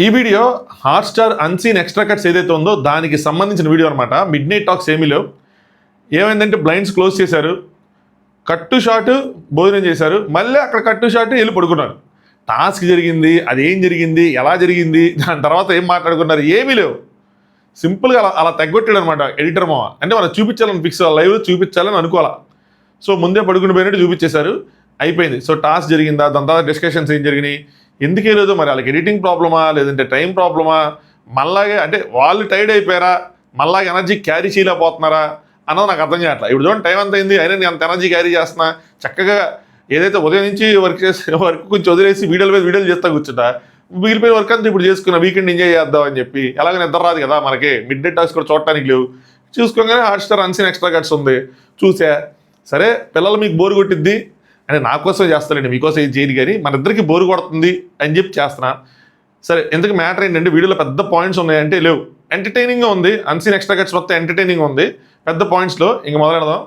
ఈ video Hotstar unseen extra cuts ఏదైతే ఉందో దానికి సంబంధించిన వీడియో అనమాట. మిడ్ నైట్ టాక్స్ ఏమీ లేవు. ఏమైందంటే బ్లైండ్స్ క్లోజ్ చేశారు, కట్టు షాట్ భోజనం చేశారు, మళ్ళీ అక్కడ కట్టు షాట్ వెళ్ళి పడుకున్నారు. టాస్క్ జరిగింది, అదేం జరిగింది, ఎలా జరిగింది, దాని తర్వాత ఏం మాట్లాడుకున్నారు ఏమీ లేవు. సింపుల్గా అలా తగ్గొట్టాడు అనమాట ఎడిటర్ మావ. అంటే మనం చూపించాలని ఫిక్స్, లైవ్ చూపించాలని అనుకోవాలా. సో ముందే పడుకుని పోయినట్టు చూపించేశారు, అయిపోయింది. సో టాస్క్ జరిగిందా, దాని తర్వాత డిస్కషన్స్ ఏం జరిగినాయి, ఎందుకే లేదు మరి వాళ్ళకి ఎడిటింగ్ ప్రాబ్లమా లేదంటే టైం ప్రాబ్లమా, మళ్ళాగే అంటే వాళ్ళు టైర్డ్ అయిపోయారా, మళ్ళాగా ఎనర్జీ క్యారీ చేయలేకపోతున్నారా అన్నది నాకు అర్థం చేయట్లా. ఇప్పుడు చూడండి టైం అంత అయింది, అయినా నేను అంత ఎనర్జీ క్యారీ చేస్తున్నా, చక్కగా ఏదైతే ఉదయం నుంచి వర్క్ కొంచెం వదిలేసి వీడియోలు చేస్తా కూర్చుంటా, మిగిలిపోయిన వర్క్ అంతా ఇప్పుడు చేసుకున్నా, వీకెండ్ ఎంజాయ్ చేద్దాం అని చెప్పి. ఎలాగ నిద్ర రాదు కదా మనకి, మిడ్ నైట్ టాక్స్ కూడా చూడటానికి లేవు. చూసుకోగానే హాట్‌స్టార్ అన్‌సీన్ ఎక్స్ట్రా కట్స్ ఉంది, చూసా. సరే పిల్లలు మీకు బోరు కొట్టిద్ది అంటే నా కోసం చేస్తానండి, మీకోసం ఏం చేయదు, కానీ మన ఇద్దరికి బోరు కొడుతుంది అని చెప్పి చేస్తున్నా. సరే ఎందుకు మ్యాటర్ ఏంటంటే వీడియోలో పెద్ద పాయింట్స్ ఉన్నాయంటే లేవు, ఎంటర్టైనింగ్గా ఉంది. అన్‌సీన్ ఎక్స్ట్రా కట్స్ మొత్తం ఎంటర్టైనింగ్ ఉంది. పెద్ద పాయింట్స్లో ఇంక మొదలెడదాం.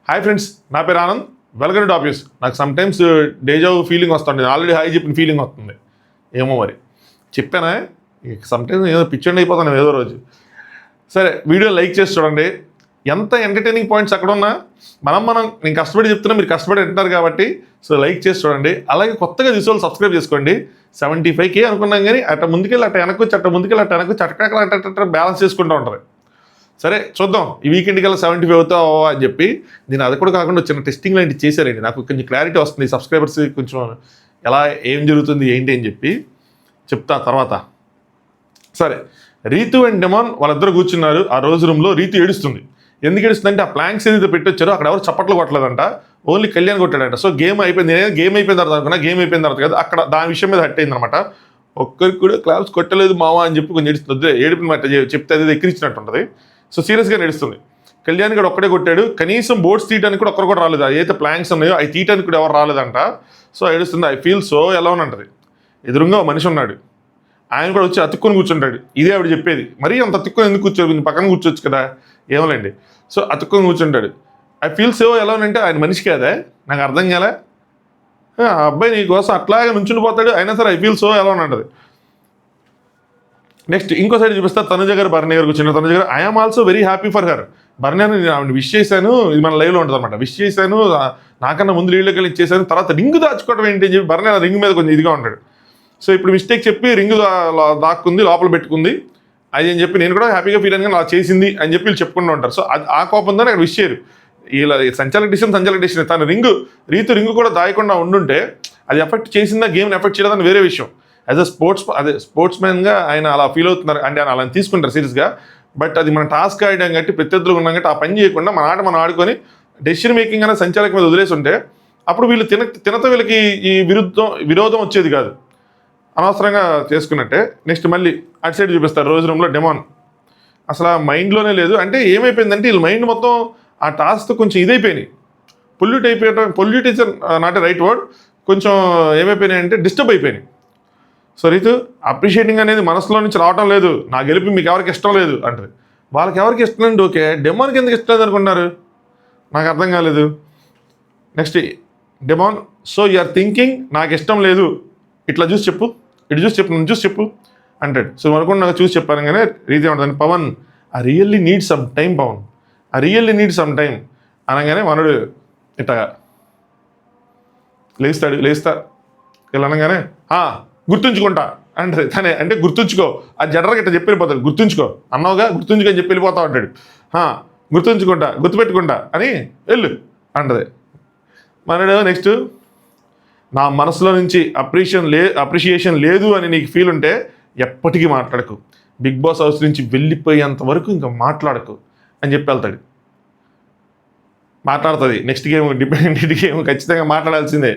హాయ్ ఫ్రెండ్స్, నా పేరు Anand, welcome to top news. నాకు సమ్టైమ్స్ డేజావ్ ఫీలింగ్ వస్తుంది, ఆల్రెడీ హాయ్ చెప్పిన ఫీలింగ్ వస్తుంది, ఏమో మరి చెప్పానా, సమ్టైమ్స్ ఏదో పిచ్చండి అయిపోతాను ఏదో రోజు. సరే వీడియో లైక్ చేసి చూడండి, ఎంత ఎంటర్టైనింగ్ పాయింట్స్ అక్కడ ఉన్నా నేను కష్టపడి చెప్తున్నా, మీరు కష్టపడి వింటున్నారు కాబట్టి. సో లైక్ చేసి చూడండి, అలాగే కొత్తగా చూసే వాళ్ళు సబ్స్క్రైబ్ చేసుకోండి. 75K అనుకున్నాం కానీ అట్ట ముందుకెళ్ళి అట్ట వెనకొచ్చి అట్ట ముందుకెళ్ళి అట్ట వెనకొచ్చి అట్ట బ్యాలెన్స్ చేసుకుంటూ ఉంటుంది. సరే చూద్దాం, ఈ వీకెండ్కి వెళ్ళి 75 అవుతావా అని చెప్పి. నేను అది కూడా కాకుండా చిన్న టెస్టింగ్ లాంటివి చేశారండి, నాకు కొంచెం క్లారిటీ వస్తుంది, సబ్స్క్రైబర్స్ కొంచెం ఎలా ఏం జరుగుతుంది ఏంటి అని చెప్పి చెప్తా తర్వాత. సరే రీతు అండ్ డెమాన్ వాళ్ళిద్దరు కూర్చున్నారు ఆ రోజు రూమ్లో. రీతు ఏడుస్తుంది. ఎందుకు ఏడుస్తుందంటే ఆ ప్లాంక్స్ ఏదైతే పెట్టొచ్చారో అక్కడ ఎవరు చప్పట్లు కొట్టలేదంట, ఓన్లీ కళ్యాణ్ కొట్టాడంట. సో గేమ్ అయిపోయింది, నేను గేమ్ అయిపోయిన తర్వాత అనుకున్నా, గేమ్ అయిపోయిన తర్వాత కదా అక్కడ దాని విషయం మీద హట్ అయింది అనమాట. ఒక్కరికి కూడా క్లాప్స్ కొట్టలేదు మావా అని చెప్పి కొంచెం ఏడుస్తుంది, ఏడుపు మాట చెప్తే అది ఎక్కిరించినట్టు ఉంటుంది. సో సీరియస్గా నడుస్తుంది. కళ్యాణ్ గడు ఒక్కడే కొట్టాడు, కనీసం బోర్డ్స్ తీయడానికి కూడా ఒక్కరు కూడా రాలేదు, ఏదైతే ప్లాంక్స్ ఉన్నాయో అవి తీయడానికి కూడా ఎవరు రాలేదంట. సో ఏడుస్తుంది. ఐ ఫీల్ సో ఎలా ఉంటుంది. ఎదురుగా మనిషి ఉన్నాడు, ఆయన కూడా వచ్చి అతుక్కొని కూర్చుంటాడు. ఇదే ఆవిడ చెప్పేది, మరీ అంత అతుక్కొని ఎందుకు కూర్చో, పక్కన కూర్చోవచ్చు కదా, ఏమోలేండి. సో అతుక్కొని కూర్చుంటాడు. ఐ ఫీల్ సో ఎలా అంటే ఆయన మనిషి కాదా, నాకు అర్థం కాలే. ఆ అబ్బాయి నీకోసం అట్లాగే నుంచుండిపోతాడు, అయినా సరే ఐ ఫీల్ సో ఎలా ఉంటుంది. నెక్స్ట్ ఇంకో సైడ్ చూపిస్తా, తనుజ గారు భరణి గారు కూర్చున్నారు. తనుజ గారు I'm also very happy for her. Bharani నేను ఆవిడ విష్ చేశాను, ఇది మన లైవ్లో ఉంటుంది అనమాట. విష్ చేశాను, నాకన్నా ముందు లీళ్ళకి వెళ్ళి ఇచ్చేసాను, తర్వాత రింగ్ దాచుకోవడం ఏంటి అని చెప్పి భరణి ఆ రింగ్ మీద కొంచెం ఇదిగా ఉంటాడు. సో ఇప్పుడు మిస్టేక్ చెప్పి రింగ్ దాక్కుంది, లోపల పెట్టుకుంది అది అని చెప్పి నేను కూడా హ్యాపీగా ఫీల్ అయినా అలా చేసింది అని చెప్పి వీళ్ళు చెప్పుకుంటూ ఉంటారు. సో అది ఆ కోపంతో అక్కడ విష్ చేయరు. ఇలా సంచాలక డిసిషన్ తన రీతు రింగు కూడా దాయకుండా ఉండుంటే అది ఎఫెక్ట్ చేసిందా, గేమ్ని ఎఫెక్ట్ చేయలేదని వేరే విషయం. యాజ్ అ స్పోర్ట్స్ మ్యాన్గా ఆయన అలా ఫీల్ అవుతున్నారు అంటే ఆయన అలా తీసుకుంటారు సీరియస్గా. బట్ అది మన టాస్క్ ఆడడం కాబట్టి ప్రత్యర్థులు ఉన్నాం కాబట్టి ఆ పని చేయకుండా మన ఆట మనం ఆడుకొని డెసిషన్ మేకింగ్ అనేది సంచాలక మీద వదిలేసి ఉంటే అప్పుడు వీళ్ళు తినతో వీళ్ళకి ఈ విరోధం వచ్చేది కాదు, అనవసరంగా చేసుకున్నట్టే. నెక్స్ట్ మళ్ళీ అటు సైడ్ చూపిస్తారు రోజు రూమ్లో డెమాన్. అసలు ఆ మైండ్లోనే లేదు. అంటే ఏమైపోయిందంటే వీళ్ళ మైండ్ మొత్తం ఆ టాస్క్తో కొంచెం ఇదైపోయినాయి, pollute is not a right word, కొంచెం ఏమైపోయినాయి అంటే డిస్టర్బ్ అయిపోయినాయి. సో రీతు అప్రిషియేటింగ్ అనేది మనసులో నుంచి రావటం లేదు, నా గెలిపి మీకు ఎవరికి ఇష్టం లేదు అంటారు. వాళ్ళకి ఎవరికి ఇష్టం లేదు, ఓకే, డెమాన్కి ఎందుకు ఇష్టం లేదు అనుకున్నారు, నాకు అర్థం కాలేదు. Next demon, so you are thinking నాకు ఇష్టం లేదు, ఇట్లా చూసి చెప్పు, ఇటు చూసి చెప్పు, నేను చూసి చెప్పు అంటాడు. సో అనుకుంటు నాకు చూసి చెప్పాను కానీ రీతి ఉంటుంది. Pavan I really need some time, Pavan I really need some time అనగానే మనడు ఇట్టగా లేస్తా ఇలా అనగానే గుర్తుంచుకుంటా అంటే తనే అంటే గుర్తుంచుకో, ఆ జనరల్గా ఇట్లా చెప్పి వెళ్ళిపోతాడు, గుర్తుంచుకో అన్నావుగా గుర్తుంచుకో అని చెప్పి వెళ్ళిపోతా ఉంటాడు. గుర్తుంచుకుంటా, గుర్తుపెట్టుకుంటా అని వెళ్ళు అంటది మనడు. నెక్స్ట్ నా మనసులో నుంచి అప్రిషియేషన్ లేదు అని నీకు ఫీల్ ఉంటే ఎప్పటికీ మాట్లాడకు, బిగ్ బాస్ హౌస్ నుంచి వెళ్ళిపోయేంత వరకు ఇంకా మాట్లాడకు అని చెప్పి వెళ్తాడు. మాట్లాడుతుంది నెక్స్ట్ గేమ్, డిపెండెంట్ గేమ్ ఖచ్చితంగా మాట్లాడాల్సిందే.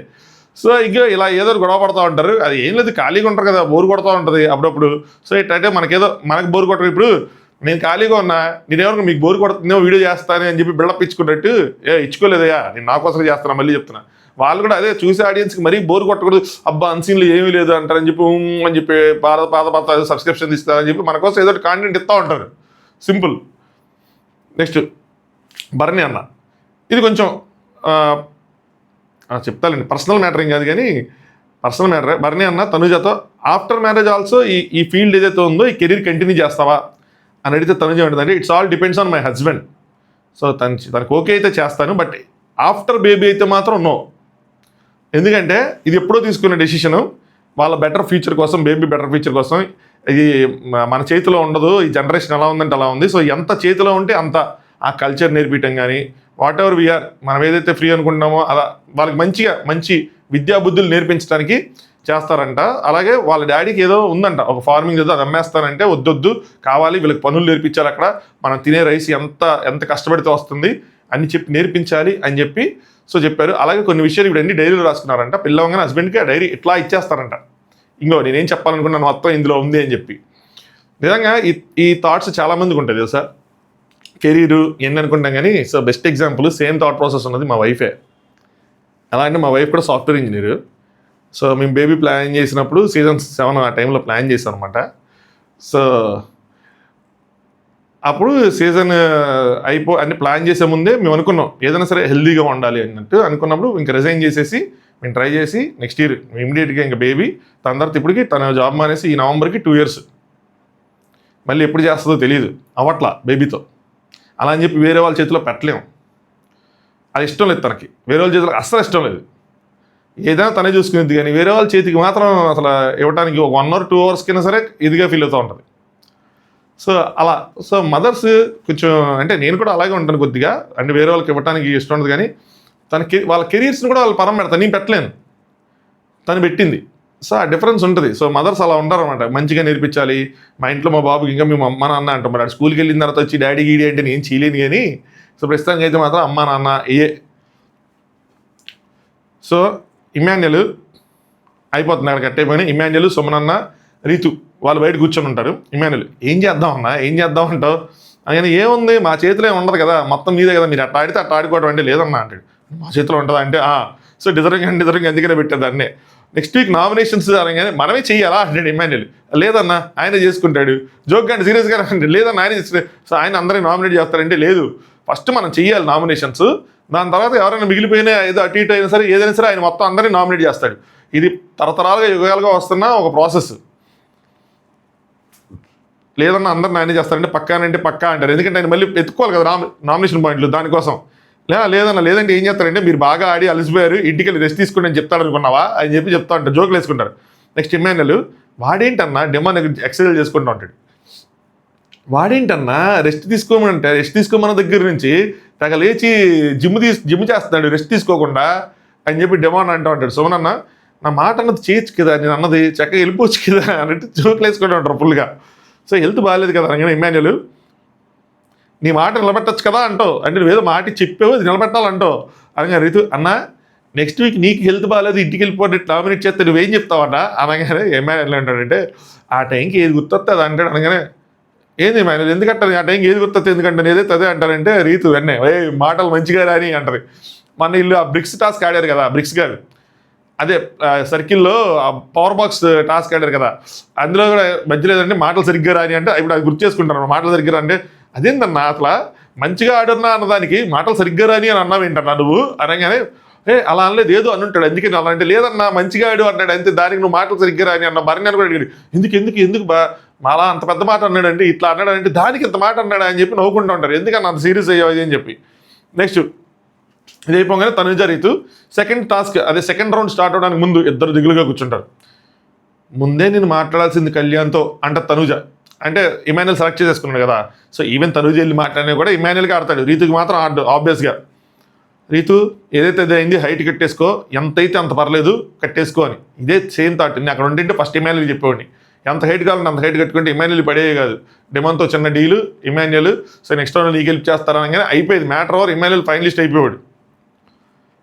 సో ఇంకా ఇలా ఏదో గొడవ పడుతూ ఉంటారు, అది ఏం లేదు ఖాళీగా ఉంటారు కదా, బోరు కొడుతూ ఉంటుంది అప్పుడప్పుడు. సో ఇట్లంటే మనకు బోరు కొట్టరు. ఇప్పుడు నేను ఖాళీగా ఉన్నా, నేనేమో మీకు బోరు కొడుతుందేమో వీడియో చేస్తాను అని చెప్పి బిల్డప్ ఇచ్చుకున్నట్టు, ఇచ్చుకోలేదయా, నేను నా కోసం చేస్తున్నా, మళ్ళీ చెప్తున్నా. వాళ్ళు కూడా అదే చూసే ఆడియన్స్కి మరీ బోర్ కొట్టకూడదు, అబ్బా అన్సీన్లో ఏమీ లేదు అంటారని చెప్పి అని చెప్పి పాత సబ్స్క్రిప్షన్ ఇస్తారని చెప్పి మన కోసం ఏదో కాంటెంట్ ఇస్తూ ఉంటారు, సింపుల్. నెక్స్ట్ భరణి అన్న, ఇది కొంచెం చెప్తానండి, పర్సనల్ మ్యాటర్ ఏం కాదు కానీ పర్సనల్ మ్యాటరే. భరణి అన్న తనుజతో ఆఫ్టర్ మ్యారేజ్ ఆల్సో ఈ ఫీల్డ్ ఏదైతే ఉందో ఈ కెరీర్ కంటిన్యూ చేస్తావా అని అడిగితే తనుజ ఏంటంటే it's all depends on my husband. So తనకు ఓకే అయితే చేస్తాను, బట్ ఆఫ్టర్ బేబీ అయితే మాత్రం నో. ఎందుకంటే ఇది ఎప్పుడో తీసుకున్న డెసిషను, వాళ్ళ బెటర్ ఫ్యూచర్ కోసం, బేబీ బెటర్ ఫ్యూచర్ కోసం. ఇది మన చేతిలో ఉండదు, ఈ జనరేషన్ ఎలా ఉందంటే అలా ఉంది. సో ఎంత చేతిలో ఉంటే అంత ఆ కల్చర్ నేర్పించడం కానీ వాట్ ఎవర్ వీఆర్, మనం ఏదైతే ఫ్రీ అనుకుంటున్నామో అలా వాళ్ళకి మంచి విద్యా బుద్ధులు నేర్పించడానికి చేస్తారంట. అలాగే వాళ్ళ డాడీకి ఏదో ఉందంట, ఒక ఫార్మింగ్ ఏదో అది అమ్మేస్తానంటే వద్దొద్దు కావాలి, వీళ్ళకి పనులు నేర్పించాలి, అక్కడ మనం తినే రైస్ ఎంత కష్టపడితే వస్తుంది అని చెప్పి నేర్పించాలి అని చెప్పారు. అలాగే కొన్ని విషయాలు ఇప్పుడు అన్ని డైరీలో రాసుకున్నారంట. పిల్లవంగానే హస్బెండ్కి ఆ డైరీ ఇట్లా ఇచ్చేస్తారంట. ఇంకో నేనేం చెప్పాలనుకున్నాను మొత్తం ఇందులో ఉంది అని చెప్పి. నిజంగా ఈ థాట్స్ చాలామందికి ఉంటుంది తెలుసా, కెరీరు ఎన్ని అనుకుంటాం కానీ. So best example same thought process ఉన్నది మా వైఫే. ఎలా అంటే మా వైఫ్ కూడా సాఫ్ట్వేర్ ఇంజనీర్. సో మేము బేబీ ప్లాన్ చేసినప్పుడు సీజన్ 7 ఆ టైంలో ప్లాన్ చేసాం అనమాట. సో అప్పుడు సీజన్ అన్ని ప్లాన్ చేసే ముందే మేము అనుకున్నాం ఏదైనా సరే హెల్దీగా ఉండాలి అన్నట్టు అనుకున్నప్పుడు ఇంకా రిజైన్ చేసేసి మేము ట్రై చేసి నెక్స్ట్ ఇయర్ ఇమీడియట్గా ఇంకా బేబీ తన తర్వాత ఇప్పటికి తన జాబ్ మానేసి ఈ నవంబర్కి 2 years. మళ్ళీ ఎప్పుడు చేస్తుందో తెలియదు, అవట్లా బేబీతో. అలా అని చెప్పి వేరే వాళ్ళ చేతిలో పెట్టలేము, అది ఇష్టం లేదు తనకి. వేరే వాళ్ళ చేతిలో అస్సలు ఇష్టం లేదు. ఏదైనా తనే చూసుకునేది కానీ వేరే వాళ్ళ చేతికి మాత్రం అసలు ఇవ్వడానికి ఒక 1 or 2 hours కైనా సరే ఇదిగా ఫీల్ అవుతూ ఉంటుంది. సో అలా మదర్స్ కొంచెం అంటే నేను కూడా అలాగే ఉంటాను కొద్దిగా, అంటే వేరే వాళ్ళకి ఇవ్వడానికి ఇష్టం ఉండదు కానీ వాళ్ళ కెరీర్స్ని కూడా వాళ్ళు పరం పెడతాను, నేను పెట్టలేను, తను పెట్టింది. సో ఆ డిఫరెన్స్ ఉంటుంది. సో మదర్స్ అలా ఉంటారు అనమాట, మంచిగా నేర్పించాలి. మా ఇంట్లో మా బాబుకి ఇంకా మేము అమ్మ నాన్న అంటాం, మరి స్కూల్కి వెళ్ళిన తర్వాత వచ్చి డాడీ గీడీ అంటే నేను చేయలేను కానీ. సో ప్రస్తుతానికి అయితే మాత్రం అమ్మ నాన్న సో ఇమాన్యుల్ అయిపోతుంది అక్కడ కట్ అయిపోయినా. ఇమాన్యుల్, సుమనన్న, రీతు వాళ్ళు బయట కూర్చొని ఉంటారు. ఇమాన్యుల్ ఏం చేద్దాం అన్నా, ఏం చేద్దాం అంటావు అని. ఏముంది మా చేతిలో ఉండదు కదా, మొత్తం మీదే కదా, మీరు అట్లా ఆడితే అట్లా ఆడుకోవడం అంటే లేదన్నా అంటాడు. మా చేతిలో ఉంటుందా అంటే సో డిజర్వింగ్ ఎందుకనే పెట్టేదాన్ని. నెక్స్ట్ వీక్ నామినేషన్స్ అనగానే మనమే చెయ్యాలా అంటాడు ఇమాన్యుల్. లేదన్నా ఆయన చేసుకుంటాడు. జోక్ అంటే సీరియస్గా అంటే లేదన్నా ఆయన చేస్తే సో ఆయన అందరినీ నామినేట్ చేస్తారంటే లేదు, ఫస్ట్ మనం చెయ్యాలి నామినేషన్స్, దాని తర్వాత ఎవరైనా మిగిలిపోయినా ఏదో అటు ఇటు అయినా సరే ఏదైనా సరే ఆయన మొత్తం అందరినీ నామినేట్ చేస్తాడు. ఇది తరతరాలుగా యుగాలుగా వస్తున్న ఒక ప్రాసెస్. లేదన్నా అందరిని ఆయనే చేస్తారంటే పక్కా అంటారు. ఎందుకంటే ఆయన మళ్ళీ ఎత్తుకోవాలి కదా నామినేషన్ పాయింట్లు దానికోసం. లేదన్నా లేదంటే ఏం చేస్తారంటే మీరు బాగా ఆడి అలసిపోయారు ఇంటికి వెళ్ళి రెస్ట్ తీసుకుని నేను చెప్తాడు అనుకున్నావా అని చెప్తా ఉంటారు, జోకులు వేసుకుంటారు. నెక్స్ట్ ఇమాన్యుల్ వాడేంటన్నా డెమోన్ ఎక్సర్సైజ్ చేసుకుంటూ ఉంటాడు. వాడేంటన్నా రెస్ట్ తీసుకోమన్న దగ్గర నుంచి తెగ లేచి జిమ్ చేస్తున్నాడు రెస్ట్ తీసుకోకుండా అని చెప్పి డెమోన్ అంటూ ఉంటాడు. సోమనన్న నా మాట అన్నది చేయొచ్చు కదా, నేను అన్నది చక్కగా వెళ్ళిపోవచ్చు కదా అన్నట్టు జోకులు వేసుకుంటూ ఉంటారు ఫుల్గా. సో హెల్త్ బాగాలేదు కదా అనగానే ఇమాన్యుల్ నీ మాట నిలబెట్టచ్చు కదా అంటావు, అంటే నువ్వేదో మాట చెప్పావు అది నిలబెట్టాలంటావు అనగా రీతు అన్న నెక్స్ట్ వీక్ నీకు హెల్త్ బాగాలేదు ఇంటికి వెళ్ళిపోతే నామినేట్ చేస్తే నువ్వేం చెప్తావన్నా అనగానే ఇమాన్యుల్ అంటాడంటే ఆ టైంకి ఏది గుర్తొస్తే అది అంటాడు. అనగానే ఏంది ఇమాన్యుల్ ఎందుకంటారు ఆ టైంకి ఏది గుర్తొస్తే ఎందుకంటే ఏదైతే అదే అంటారంటే రీతు వెన్నే మాటలు మంచిగా రాని అంటారు. మన ఇల్లు ఆ బ్రిక్స్ టాస్క్ ఆడారు కదా, బ్రిక్స్ గారు అదే సర్కిల్లో ఆ పవర్ బాక్స్ టాస్క్ ఆడారు కదా, అందులో కూడా మధ్యలో ఏదంటే మాటలు సరిగ్గా రాని అంటే ఇప్పుడు అది గుర్తు చేసుకుంటారు. మాటలు సరిగ్గా అంటే అదేందన్నా అసలు మంచిగా ఆడున్నా అన్నదానికి మాటలు సరిగ్గా రాని అని అన్నావు ఏంటన్నా నువ్వు అనగానే అలా అనలేదు ఏదో అని ఉంటాడు. ఎందుకని అలా అంటే లేదన్నా మంచిగా ఆడు అన్నాడు అంతే, దానికి నువ్వు మాటలు సరిగ్గా రాని అన్న మరిని కూడా అడిగాడు ఎందుకు అలా అంత పెద్ద మాట అన్నాడంటే ఇట్లా అన్నాడంటే దానికి ఇంత మాట అన్నాడు అని చెప్పి నవ్వుకుంటూ ఉంటారు. ఎందుకన్నా అంత సీరియస్ అయ్యావు అని చెప్పి. నెక్స్ట్ ఇది అయిపోగానే తనుజ రీతు సెకండ్ టాస్క్ అదే సెకండ్ రౌండ్ స్టార్ట్ అవడానికి ముందు ఇద్దరు దిగులుగా కూర్చుంటారు. ముందే నేను మాట్లాడాల్సింది కళ్యాణ్తో అంటే తనుజ అంటే ఇమాన్యుల్ సెలెక్ట్ చేసేసుకున్నాడు కదా. సో ఈవెన్ తనుజ వెళ్ళి మాట్లాడినా కూడా ఇమాన్యుల్గా ఆడతాడు, రీతుకి మాత్రం ఆడు ఆబ్వియస్గా. రీతు ఏదైతే అయింది హైట్ కట్టేసుకో, ఎంతైతే అంత పర్లేదు కట్టేసుకో అని. ఇదే సేమ్ థాట్ నేను అక్కడ ఉంటుంటే ఫస్ట్ ఇమాన్యుల్ చెప్పేవాడిని, ఎంత హైట్ కావాలంటే అంత హైట్ కట్టుకుంటే ఇమాన్యుల్ పడేవి కాదు. డెమోన్తో చిన్న deal Emmanuel so next round నీకు హెల్ప్ చేస్తారనగానే అయిపోయింది మ్యాటర్ ఓవర్. ఇమాన్యుల్ ఫైనలిస్ట్ అయిపోయాడు.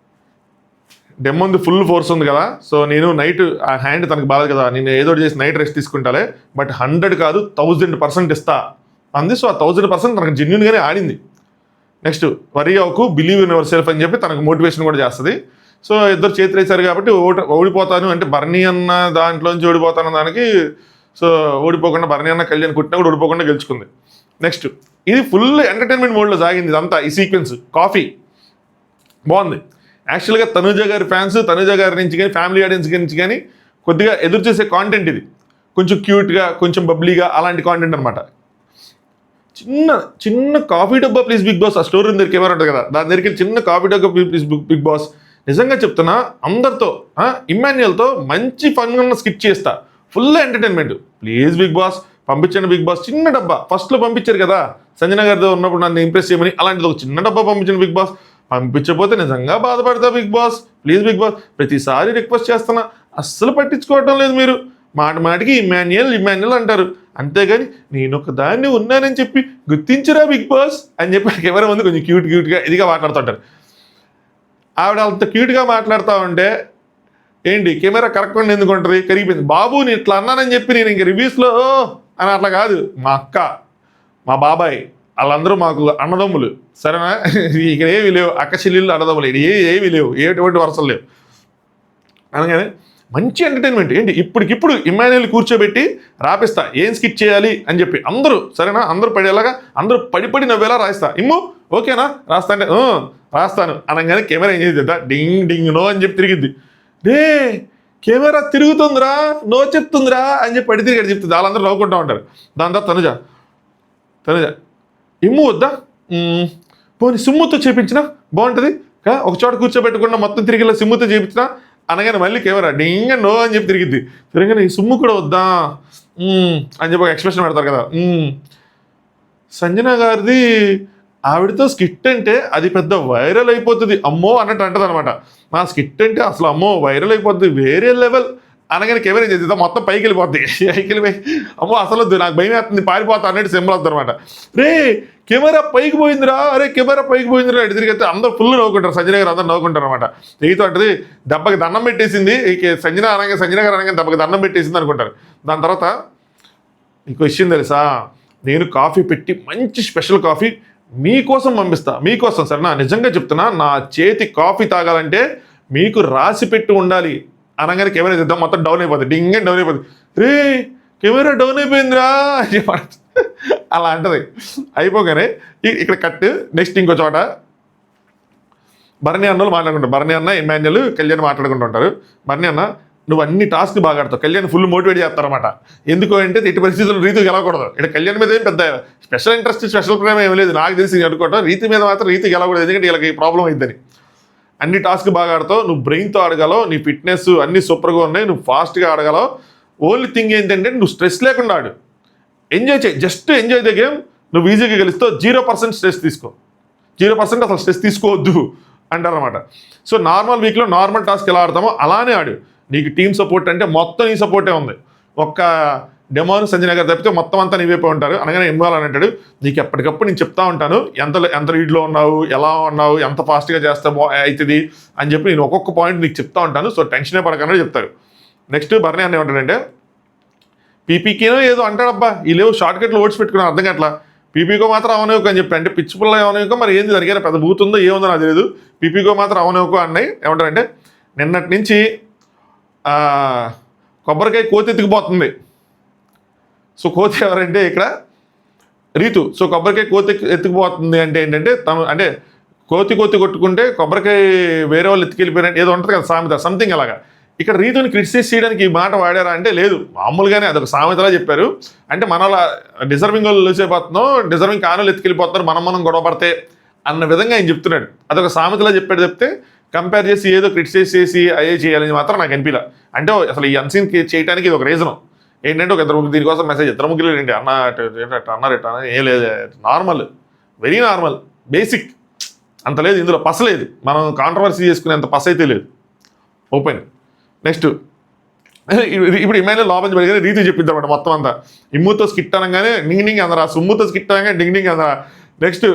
డెమోన్ది ఫుల్ ఫోర్స్ ఉంది కదా, సో నేను నైట్ ఆ హ్యాండ్ తనకు బాధ కదా, నేను ఏదో చేసి నైట్ రెస్ట్ తీసుకుంటాలే బట్ 100 కాదు 1000% ఇస్తా అంది. సో ఆ 1000% తనకు జెన్యున్గానే ఆడింది. నెక్స్ట్ వరీ అవ్వకు, బిలీవ్ ఇన్ యువర్ సెల్ఫ్ అని చెప్పి తనకు మోటివేషన్ కూడా చేస్తుంది. సో ఇద్దరు చేతులు వేశారు కాబట్టి ఓడిపోతాను అంటే బర్నీ అన్న దాంట్లోంచి ఓడిపోతాను దానికి. సో ఓడిపోకుండా బర్నీ అన్న కళ్యాణ్ కుట్టినా కూడా ఓడిపోకుండా గెలుచుకుంది. నెక్స్ట్ ఇది ఫుల్ ఎంటర్టైన్మెంట్ మోడ్లో సాగింది ఇదంతా. ఈ సీక్వెన్స్ కాఫీ బాగుంది యాక్చువల్గా. తనుజ గారి ఫ్యాన్స్ తనుజ గారి నుంచి కానీ ఫ్యామిలీ ఆడియన్స్ నుంచి కానీ కొద్దిగా ఎదురు చూసే కాంటెంట్ ఇది, కొంచెం క్యూట్గా కొంచెం బబ్లీగా అలాంటి కాంటెంట్ అనమాట. చిన్న చిన్న కాఫీ డబ్బా ప్లీజ్ బిగ్ బాస్, ఆ స్టోర్ రూమ్ దగ్గరికి ఎవరు ఉంటుంది కదా, దాని దగ్గరికి చిన్న కాఫీ డబ్బా ప్లీజ్ బిగ్ బాస్. నిజంగా చెప్తున్నా, అందరితో ఇమ్మాన్యుయల్తో మంచి ఫన్ ఉన్న స్కిట్ చేస్తా, full entertainment. Please Bigg Boss పంపించండి బిగ్ బాస్. చిన్న డబ్బా ఫస్ట్లో పంపించారు కదా సంజన గారితో ఉన్నప్పుడు నన్ను ఇంప్రెస్ చేయమని, అలాంటిది ఒక చిన్న డబ్బా పంపించండి బిగ్ బాస్. పంపించకపోతే నిజంగా బాధపడతా Bigg Boss. Please Bigg Boss, ప్రతిసారి రిక్వెస్ట్ చేస్తున్నా, అస్సలు పట్టించుకోవటం లేదు మీరు. మాటికి ఇమ్మాన్యుయల్ అంటారు, అంతేగాని నేను ఒక దాన్ని ఉన్నానని చెప్పి గుర్తించరా బిగ్ బాస్ అని చెప్పి ఎవరి ముందు కొంచెం క్యూట్గా ఇదిగా మాట్లాడుతుంటారు. ఆవిడ అంత క్యూట్గా మాట్లాడుతూ ఉంటే ఏంటి కెమెరా కరెక్ట్గా ఎందుకు ఉంటుంది, కరిగిపోయింది. బాబు నేను ఇట్లా అన్నానని చెప్పి నేను ఇంక రివ్యూస్లో అని అట్లా కాదు. మా అక్క, మా బాబాయ్ వాళ్ళందరూ మాకు అన్నదమ్ములు, సరేనా? ఇక్కడ ఏమి లేవు అక్క చెల్లెళ్ళు అన్నదమ్ములు, ఏమి లేవు, ఎటువంటి వరుసలు లేవు. అనగానే మంచి ఎంటర్టైన్మెంట్. ఏంటి ఇప్పటికిప్పుడు ఇమ్మాన్యుయల్ కూర్చోబెట్టి రాపిస్తా, ఏం స్కిట్ చేయాలి అని చెప్పి అందరూ, సరేనా? అందరూ పడేలాగా, అందరూ పడి నవ్వేలా రాయిస్తా. ఇమ్ము ఓకేనా రాస్తా అంటే రాస్తాను అనగానే కెమెరా ఏం చేద్దా, డింగ్ డింగ్ నో అని చెప్పి తిరిగిద్ది. రే కెమెరా తిరుగుతుందిరా, నో చెప్తుందిరా అని చెప్పి పడి తిరిగి చెప్తుంది. వాళ్ళందరూ నవ్వుకుంటూ ఉంటారు. దాని తర్వాత తనుజ ఇమ్ము వద్దా, పోనీ సిమ్ముతో చేపించినా బాగుంటుంది, ఒక చోట కూర్చోబెట్టకుండా మొత్తం తిరిగిలా సిమ్ముతో చేపించినా అనగానే మళ్ళీ కెమెరా డింగ్ నో అని చెప్పి తిరిగిద్ది. తిరగని ఈ సుమ్ము కూడా వద్దా అని చెప్పి ఒక ఎక్స్ప్రెషన్ పెడతారు కదా. సంజన గారిది ఆవిడతో స్కిట్ అంటే అది పెద్ద వైరల్ అయిపోతుంది అమ్మో అన్నట్టు అంటది అనమాట. నా స్కిట్ అంటే అసలు అమ్మో వైరల్ అయిపోతుంది, వేరే లెవెల్ అనగానే కెమెరా చేద్దాం మొత్తం పైకి వెళ్ళిపోద్ది. పైకి వెళ్ళిపోయి అమ్మో అసలు నాకు భయం వేస్తుంది, పారిపోతా అన్నట్టు సింబల్ అవుతుంది అనమాట. రే కెమెరా పైకి పోయిందిరా, అరే కెమెరా పైకి పోయిందిరా ఎటు తిరిగితే అందరూ ఫుల్ నవ్వుకుంటారు. సంజన గారు అందరూ నవ్వుకుంటారు అనమాట. రీతో అంటది దెబ్బకి దండం పెట్టేసింది, సంజన గారు అనగా దెబ్బకి దండం పెట్టేసింది అనుకుంటారు. దాని తర్వాత నీకు విషయం తెలుసా, నేను కాఫీ పెట్టి మంచి స్పెషల్ కాఫీ మీకోసం పంపిస్తా, మీకోసం సరేనా? నిజంగా చెప్తున్నా, నా చేతి కాఫీ తాగాలంటే మీకు రాసి పెట్టి ఉండాలి అనగానే కెమెరా చేద్దాం మొత్తం డౌన్ అయిపోతుంది, డింగ్ డౌన్ అయిపోతుంది. రే కెమెరా డౌన్ అయిపోయిందిరా అలా అంటది. అయిపోగానే ఇక్కడ కట్. నెక్స్ట్ ఇంకో చోట భరణి అన్నలు మాట్లాడుకుంటారు. భరణి అన్న ఇమ్మాన్యుయల్ కళ్యాణ్ మాట్లాడుకుంటూ ఉంటారు. భరణి అన్న నువ్వు అన్ని టాస్క్ బాగా ఆడతావు, కళ్యాణ్ ఫుల్ మోటివేట్ చేస్తారన్నమాట. ఎందుకు అంటే ఎట్టి పరిస్థితుల్లో రీతు గెలవకూడదు. ఇక్కడ కళ్యాణ్ మీద ఏం పెద్ద స్పెషల్ ఇంట్రెస్ట్ స్పెషల్ ప్రేమ ఏం లేదు నాకు తెలిసి అనుకుంటా. రీతి మీద మాత్రం రీతి గెలవకూడదు, ఎందుకంటే వీళ్ళకి ప్రాబ్లం అయిద్దని. అన్ని టాస్క్ బాగా ఆడతావు, నువ్వు బ్రెయిన్తో ఆడగలవు, నీ ఫిట్నెస్ అన్ని సూపర్గా ఉన్నాయి, నువ్వు ఫాస్ట్గా ఆడగలవు. ఓన్లీ థింగ్ ఏంటంటే నువ్వు స్ట్రెస్ లేకుండా ఆడు, ఎంజాయ్ చేయి, జస్ట్ ఎంజాయ్ ద గేమ్. నువ్వు ఈజీగా గెలుస్తావు, 0% స్ట్రెస్ తీసుకో, 0% అసలు స్ట్రెస్ తీసుకోవద్దు అంటారనమాట. సో నార్మల్ వీక్లో నార్మల్ టాస్క్ ఎలా ఆడతామో అలానే ఆడు. నీకు టీమ్ సపోర్ట్ అంటే మొత్తం నీ సపోర్టే ఉంది, ఒక్క డెమోన్ సంజన గారు తప్పితే మొత్తం అంతా నీవైపు ఉంటారు అనగానే ఇవ్వాలని అంటాడు. నీకు ఎప్పటికప్పుడు నేను చెప్తా ఉంటాను ఎంత లీడ్లో ఉన్నావు, ఎలా ఉన్నావు, ఎంత ఫాస్ట్గా చేస్తే అవుతుంది అని చెప్పి నేను ఒక్కొక్క పాయింట్ నీకు చెప్తా ఉంటాను. సో టెన్షనే పడకనే చెప్తారు. నెక్స్ట్ భరణి అన్న ఏమంటాడంటే పీపీకేనో ఏదో అంటాడబ్బా, ఈ లేవు షార్ట్ కట్లు ఓట్స్ పెట్టుకున్నాను అర్థం కావట్లా, పీపీకో మాత్రం అవనవుకో అని చెప్పి. అంటే పిచ్చి పుల్ల అవనవుకో మరి ఏంది దానికైనా పెద్ద బూతుందో ఏముందో నాకు తెలియదు. పీపీకో మాత్రం అవనవుకో అన్నాయి. ఏమంటారంటే నిన్నటి నుంచి కొబ్బరికాయ కోతి ఎత్తుకుపోతుంది. సో కోతి ఎవరంటే ఇక్కడ రీతు. సో కొబ్బరికాయ కోతి ఎత్తుకుపోతుంది అంటే ఏంటంటే అంటే కోతి కొట్టుకుంటే కొబ్బరికాయ వేరే వాళ్ళు ఎత్తుకెళ్ళిపోయినట్టు ఏదో ఉంటుంది కదా సామెత, సంథింగ్ అలాగా. ఇక్కడ రీతుని క్రిటిసైజ్ చేయడానికి ఈ మాట వాడారా అంటే లేదు, మామూలుగానే అదొక సామెతలా చెప్పారు. అంటే మన డిజర్వింగ్ వాళ్ళు లూసైపోతున్నాం, డిజర్వింగ్ కానులు ఎత్తుకెళ్ళిపోతున్నారు, మనం గొడవ పడితే అన్న విధంగా ఆయన చెప్తున్నాడు. అదొక సామెతలా చెప్పాడు చెప్తే కంపేర్ చేసి ఏదో క్రిటిసైజ్ చేసి అయ్యే చేయాలని మాత్రం నాకు అనిపించలే. అంటే అసలు ఈ అన్సీన్ చేయడానికి ఇది ఒక రీజను ఏంటంటే ఒక ఇద్దరు ముగ్గురు దీనికోసం మెసేజ్ ఇద్దరు ముగ్గురు ఏంటి అన్నారు ఏం లేదు, నార్మల్, వెరీ నార్మల్, బేసిక్, అంత లేదు ఇందులో పస లేదు, మనం కాంట్రవర్సీ చేసుకునేంత పస అయితే లేదు, ఓపెన్. నెక్స్ట్ ఇప్పుడు ఇమ్మాన్యుయల్ లోపల పెరిగానే రీతి చెప్పింది అనమాట మొత్తం అంతా. ఇమ్ముతో స్కిట్ అనగానే డింగ్ అందరా, సుమ్ముతో స్కిట్ అనగానే డింగ్ అందరా. నెక్స్ట్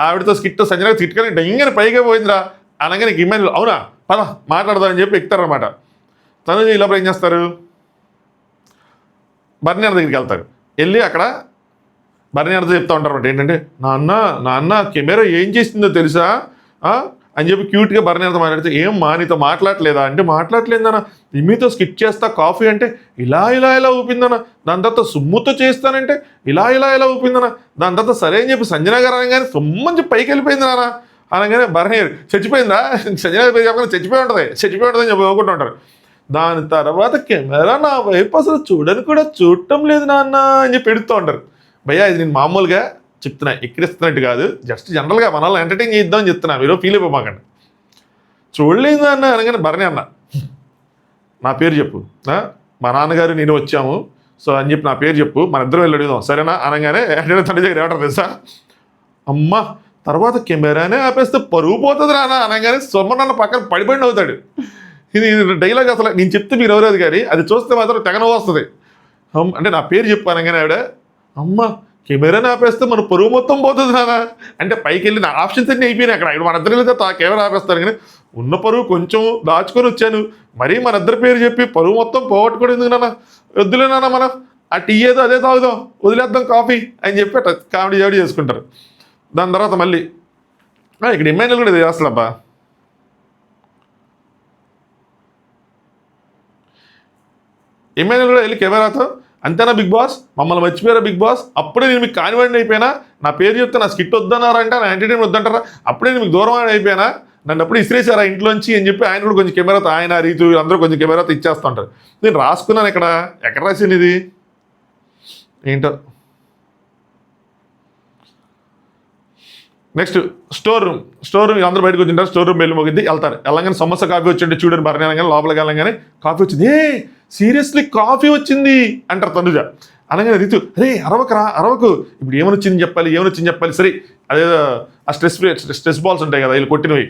ఆవిడతో స్కిట్ సంజన స్కిట్ కానీ డింగ్ అని పైగా పోయిందిరా అనగానే ఇమ్మాన్యుయల్ అవునా పద మాట్లాడదామని చెప్పి ఎక్కుతారనమాట. తను ఈ లోపల ఏం చేస్తారు, భరణి అన్న దగ్గరికి వెళ్తారు. వెళ్ళి అక్కడ భరణి అన్నతో చెప్తా ఉంటారు అనమాట ఏంటంటే నాన్న కెమెరా ఏం చేసిందో తెలుసా అని చెప్పి క్యూట్గా భరణి అన్నతో మాట్లాడితే ఏం మా నీతో మాట్లాడలేదా అంటే మాట్లాడలేదన్న, ఇమ్మితో స్కిట్ చేస్తా కాఫీ అంటే ఇలా ఊపిందన్న, దాని తర్వాత సుమ్ముతో చేస్తానంటే ఇలా ఊపిందన్న, దాని తర్వాత సరే అని చెప్పి సంజన గారు అనగానే సుమ్మని చెప్పి పైకి వెళ్ళిపోయింది నాన్న అనగానే భరణి చచ్చిపోయిందా, సంజన గారి పేరు చెప్పగానే చచ్చిపోయి ఉంటుంది అని చెప్పి నవ్వుకుంటూ ఉంటారు. దాని తర్వాత కెమెరా నా వైపు అసలు చూడని కూడా చూడటం లేదు నాన్న అని చెప్పి పెడుతూ ఉంటారు. భయ్యా ఇది నేను మామూలుగా చెప్తున్నా, ఎక్కిరిస్తున్నట్టు కాదు, జస్ట్ జనరల్గా మనల్ని ఎంటర్టైన్ చేద్దామని చెప్తున్నా, మీరు ఫీల్ అయిపోమాకండి. చూడలేదు అన్న అనగానే భరణి అన్న నా పేరు చెప్పు, మా నాన్నగారు నేను వచ్చాము సో అని చెప్పి నా పేరు చెప్పు, మన ఇద్దరం వెళ్ళి అడుగుదాం సరేనా అనగానే తండ్రి దగ్గర ఏమంటారు తెలుసా, అమ్మ తర్వాత కెమెరానే ఆపేస్తే పరుగు పోతుంది రానా అనగానే సొమ్మనన్న పక్కన పడిపోయి అవుతాడు. ఇది డైలాగ్ అసలు నేను చెప్తే మీరు ఎవరేది కానీ అది చూస్తే మాత్రం తెగన వస్తుంది. అంటే నా పేరు చెప్పు అనగానే ఆవిడ అమ్మ కెమెరాని ఆపేస్తే మన పరువు మొత్తం పోతుంది నాన్న అంటే పైకి వెళ్ళి నా ఆప్షన్స్ అన్నీ అయిపోయినాయి అక్కడ. మన ఇద్దరు వెళ్తే కెమెరా ఆపేస్తారు కానీ ఉన్న పరువు కొంచెం దాచుకొని వచ్చాను, మరీ మన ఇద్దరు పేరు చెప్పి పరువు మొత్తం పోగొట్టుకోవడం ఎందుకు నాన్న, వద్దులే నాన్న మనం ఆ టీ ఏదో అదే తాగుదాం వదిలేద్దాం కాఫీ అని చెప్పి అట్లా కామెడీ జాడీ చేసుకుంటారు. దాని తర్వాత మళ్ళీ ఇక్కడ ఇమ్మాన్యుల్ కూడా ఇది చేస్తాడబ్బా. ఇమ్మాన్యుల్ కూడా వెళ్ళి కెమెరాతో అంతేనా బిగ్ బాస్, మమ్మల్ని మర్చిపోయారా బిగ్ బాస్, అప్పుడే నేను మీకు కానివ్వండి అయిపోయినా, నా పేరు చెప్తే నా స్కిట్ వద్దన్నారంట, నా ఎంటర్టైన్మెంట్ వద్దంటారా, అప్పుడే నేను మీకు దూరం అయిపోయినా, నన్ను అప్పుడు ఇసిరేసారా ఇంట్లోంచి అని చెప్పి ఆయన కూడా కొంచెం కెమెరాతో, ఆయన రీతు అందరూ కొంచెం కెమెరాతో ఇచ్చేస్తూ ఉంటారు. నేను రాసుకున్నాను ఇక్కడ, ఎక్కడ రాసింది ఇది ఏంటో. నెక్స్ట్ స్టోర్ రూమ్ అందరూ బయటకు వచ్చింటారు, స్టోర్ రూమ్ వెళ్ళి మొగిద్ది వెళ్తారు. వెళ్ళగానే సమోసా కాఫీ వచ్చింటే చూడండి భరణి అనగానే లోపలికి వెళ్ళగానే కాఫీ వచ్చింది, సీరియస్లీ కాఫీ వచ్చింది అంటారు తనుజ. అనగానే రీతు అరే అరవకు ఇప్పుడు ఏమొచ్చింది చెప్పాలి సరే అదే ఆ స్ట్రెస్ బాల్స్ ఉంటాయి కదా వీళ్ళు కొట్టినవి,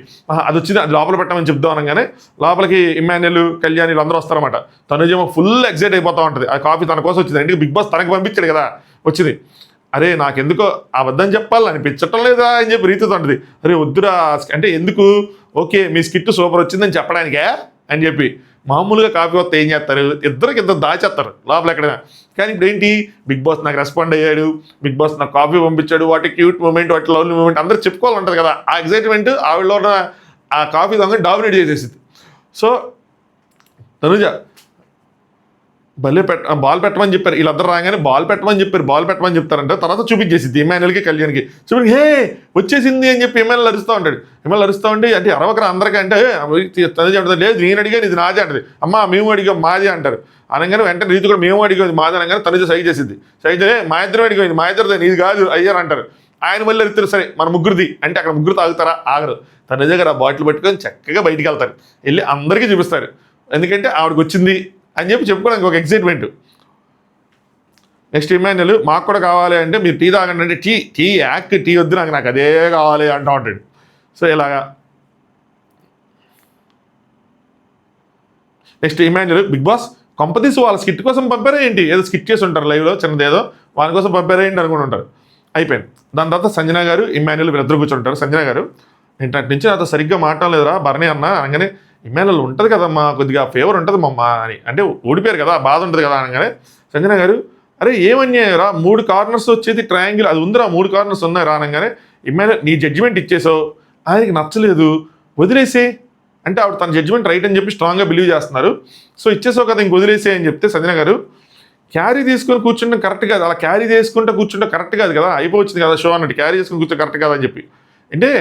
అది వచ్చింది అది లోపల పెట్టమని చెప్దాం అనగానే లోపలికి ఇమ్మాన్యుల్ కళ్యాణ్ అందరూ వస్తారన్నమాట. తనుజేమో ఫుల్ ఎక్సైట్ అయిపోతూ ఉంటుంది, ఆ కాఫీ తన కోసం వచ్చింది, అంటే బిగ్ బాస్ తనకు పంపించాడు కదా వచ్చింది. అరే నాకెందుకో అబద్ధం చెప్పాలి అనిపించటం లేదా అని చెప్పి రీతితో ఉంటుంది. అరే వద్దురా అంటే ఎందుకు, ఓకే మీ స్కిట్ సూపర్ వచ్చిందని చెప్పడానికే అని చెప్పి మామూలుగా కాఫీ వస్తే ఏం చేస్తారు, ఇద్దరు దాచేస్తారు లోపల ఎక్కడైనా. కానీ ఇప్పుడు ఏంటి, బిగ్ బాస్ నాకు రెస్పాండ్ అయ్యాడు, బిగ్ బాస్ నాకు కాఫీ పంపించాడు, వాటి క్యూట్ మూమెంట్ వాటి లవ్లీ మూమెంట్ అందరూ చెప్పుకోవాలంటుంది కదా, ఆ ఎగ్జైట్మెంట్ ఆవిడలో ఉన్న ఆ కాఫీ దొంగ డామినేట్ చేసేసింది. సో తనుజ బాల్ పెట్టమని చెప్పారు, వీళ్ళందరూ రాగానే బాల్ పెట్టమని చెప్తారంట. తర్వాత చూపించేసింది ఇమ్మాన్యుల్కి కళ్యాణ్కి, చూపి హే వచ్చేసింది అని చెప్పి ఇమ్మాన్యుల్ అరుస్తూ ఉంటాడు. ఇమ్మాన్యుల్ అరుస్తూ ఉండి అంటే అరవకరా అందరికీ అంటే తనుజ అంటుంది లేదు నేను అడిగాను ఇది నాదే అంటది, అమ్మ మేము అడిగాం మాదే అంటారు. అనగానే వెంటనే రీతి కూడా మేము అడిగేది మాదే అనగానే తనుజ సైజ్ చేసింది, సైజ్ మా ఇద్దరం అడిగేది మా ఇద్దరిదే నీది కాదు అయ్యారు అంటారు. ఆయన మళ్ళీ అడుగుతారు సరే మన ముగ్గురిది అంటే అక్కడ ముగ్గురు తాగుతారా, ఆగరు. తనుజ గారు ఆ బాటిల్ పట్టుకొని చక్కగా బయటికి వెళ్తారు, వెళ్ళి అందరికీ చూపిస్తారు, ఎందుకంటే ఆవిడకి వచ్చింది అని చెప్పి చెప్పుకోవడానికి ఒక ఎక్సైట్మెంట్. నెక్స్ట్ ఇమ్మాన్యుల్ మాకు కూడా కావాలి అంటే మీరు టీ తాగండి అంటే టీ యాక్ టీ వద్దు నాకు అదే కావాలి అంటూ ఉంటాడు. సో ఇలాగా నెక్స్ట్ ఇమ్మాన్యుల్ బిగ్ బాస్ కంపతీస్ వాళ్ళ స్కిట్ కోసం పంపారా ఏంటి, ఏదో స్కిట్ చేసి ఉంటారు లైవ్లో చిన్నది ఏదో వాళ్ళ కోసం పంపారా ఏంటి అనుకుని ఉంటారు. అయిపోయింది. దాని తర్వాత సంజన గారు ఇమ్మాన్యుల్ వీళ్ళిద్దరు కూర్చుంటారు. సంజన గారు ఇంటి నుంచి నాతో సరిగ్గా మాట్లాడలేదురా భరణి అన్న అనగానే ఇమ్మాన్యుల్ ఉంటుంది కదమ్మా కొద్దిగా ఫేవర్ ఉంటుంది మమ్మ అని అంటే ఓడిపోయారు కదా బాధ ఉంటుంది కదా అనగానే సంజన గారు అరే ఏమన్యాయరా 3 కార్నర్స్ వచ్చేది ట్రయాంగిల్ అది ఉందిరా 3 కార్నర్స్ ఉన్నాయి రా అనగానే ఇమ్మాన్యుల్ నీ జడ్జిమెంట్ ఇచ్చేసావు ఆయనకి నచ్చలేదు వదిలేసే అంటే ఆవిడ తన జడ్జిమెంట్ రైట్ అని చెప్పి స్ట్రాంగ్గా బిలీవ్ చేస్తున్నారు. సో ఇచ్చేసావు కదా ఇంక వదిలేసే అని చెప్తే సంజన గారు క్యారీ తీసుకొని కూర్చుంటే కరెక్ట్ కాదు, అలా క్యారీ చేసుకుంటే కూర్చుంటే కరెక్ట్ కాదు కదా, అయిపోవచ్చింది కదా షో అన్నట్టు క్యారీ చేసుకుని కూర్చో కరెక్ట్ కాదు అని చెప్పి. అంటే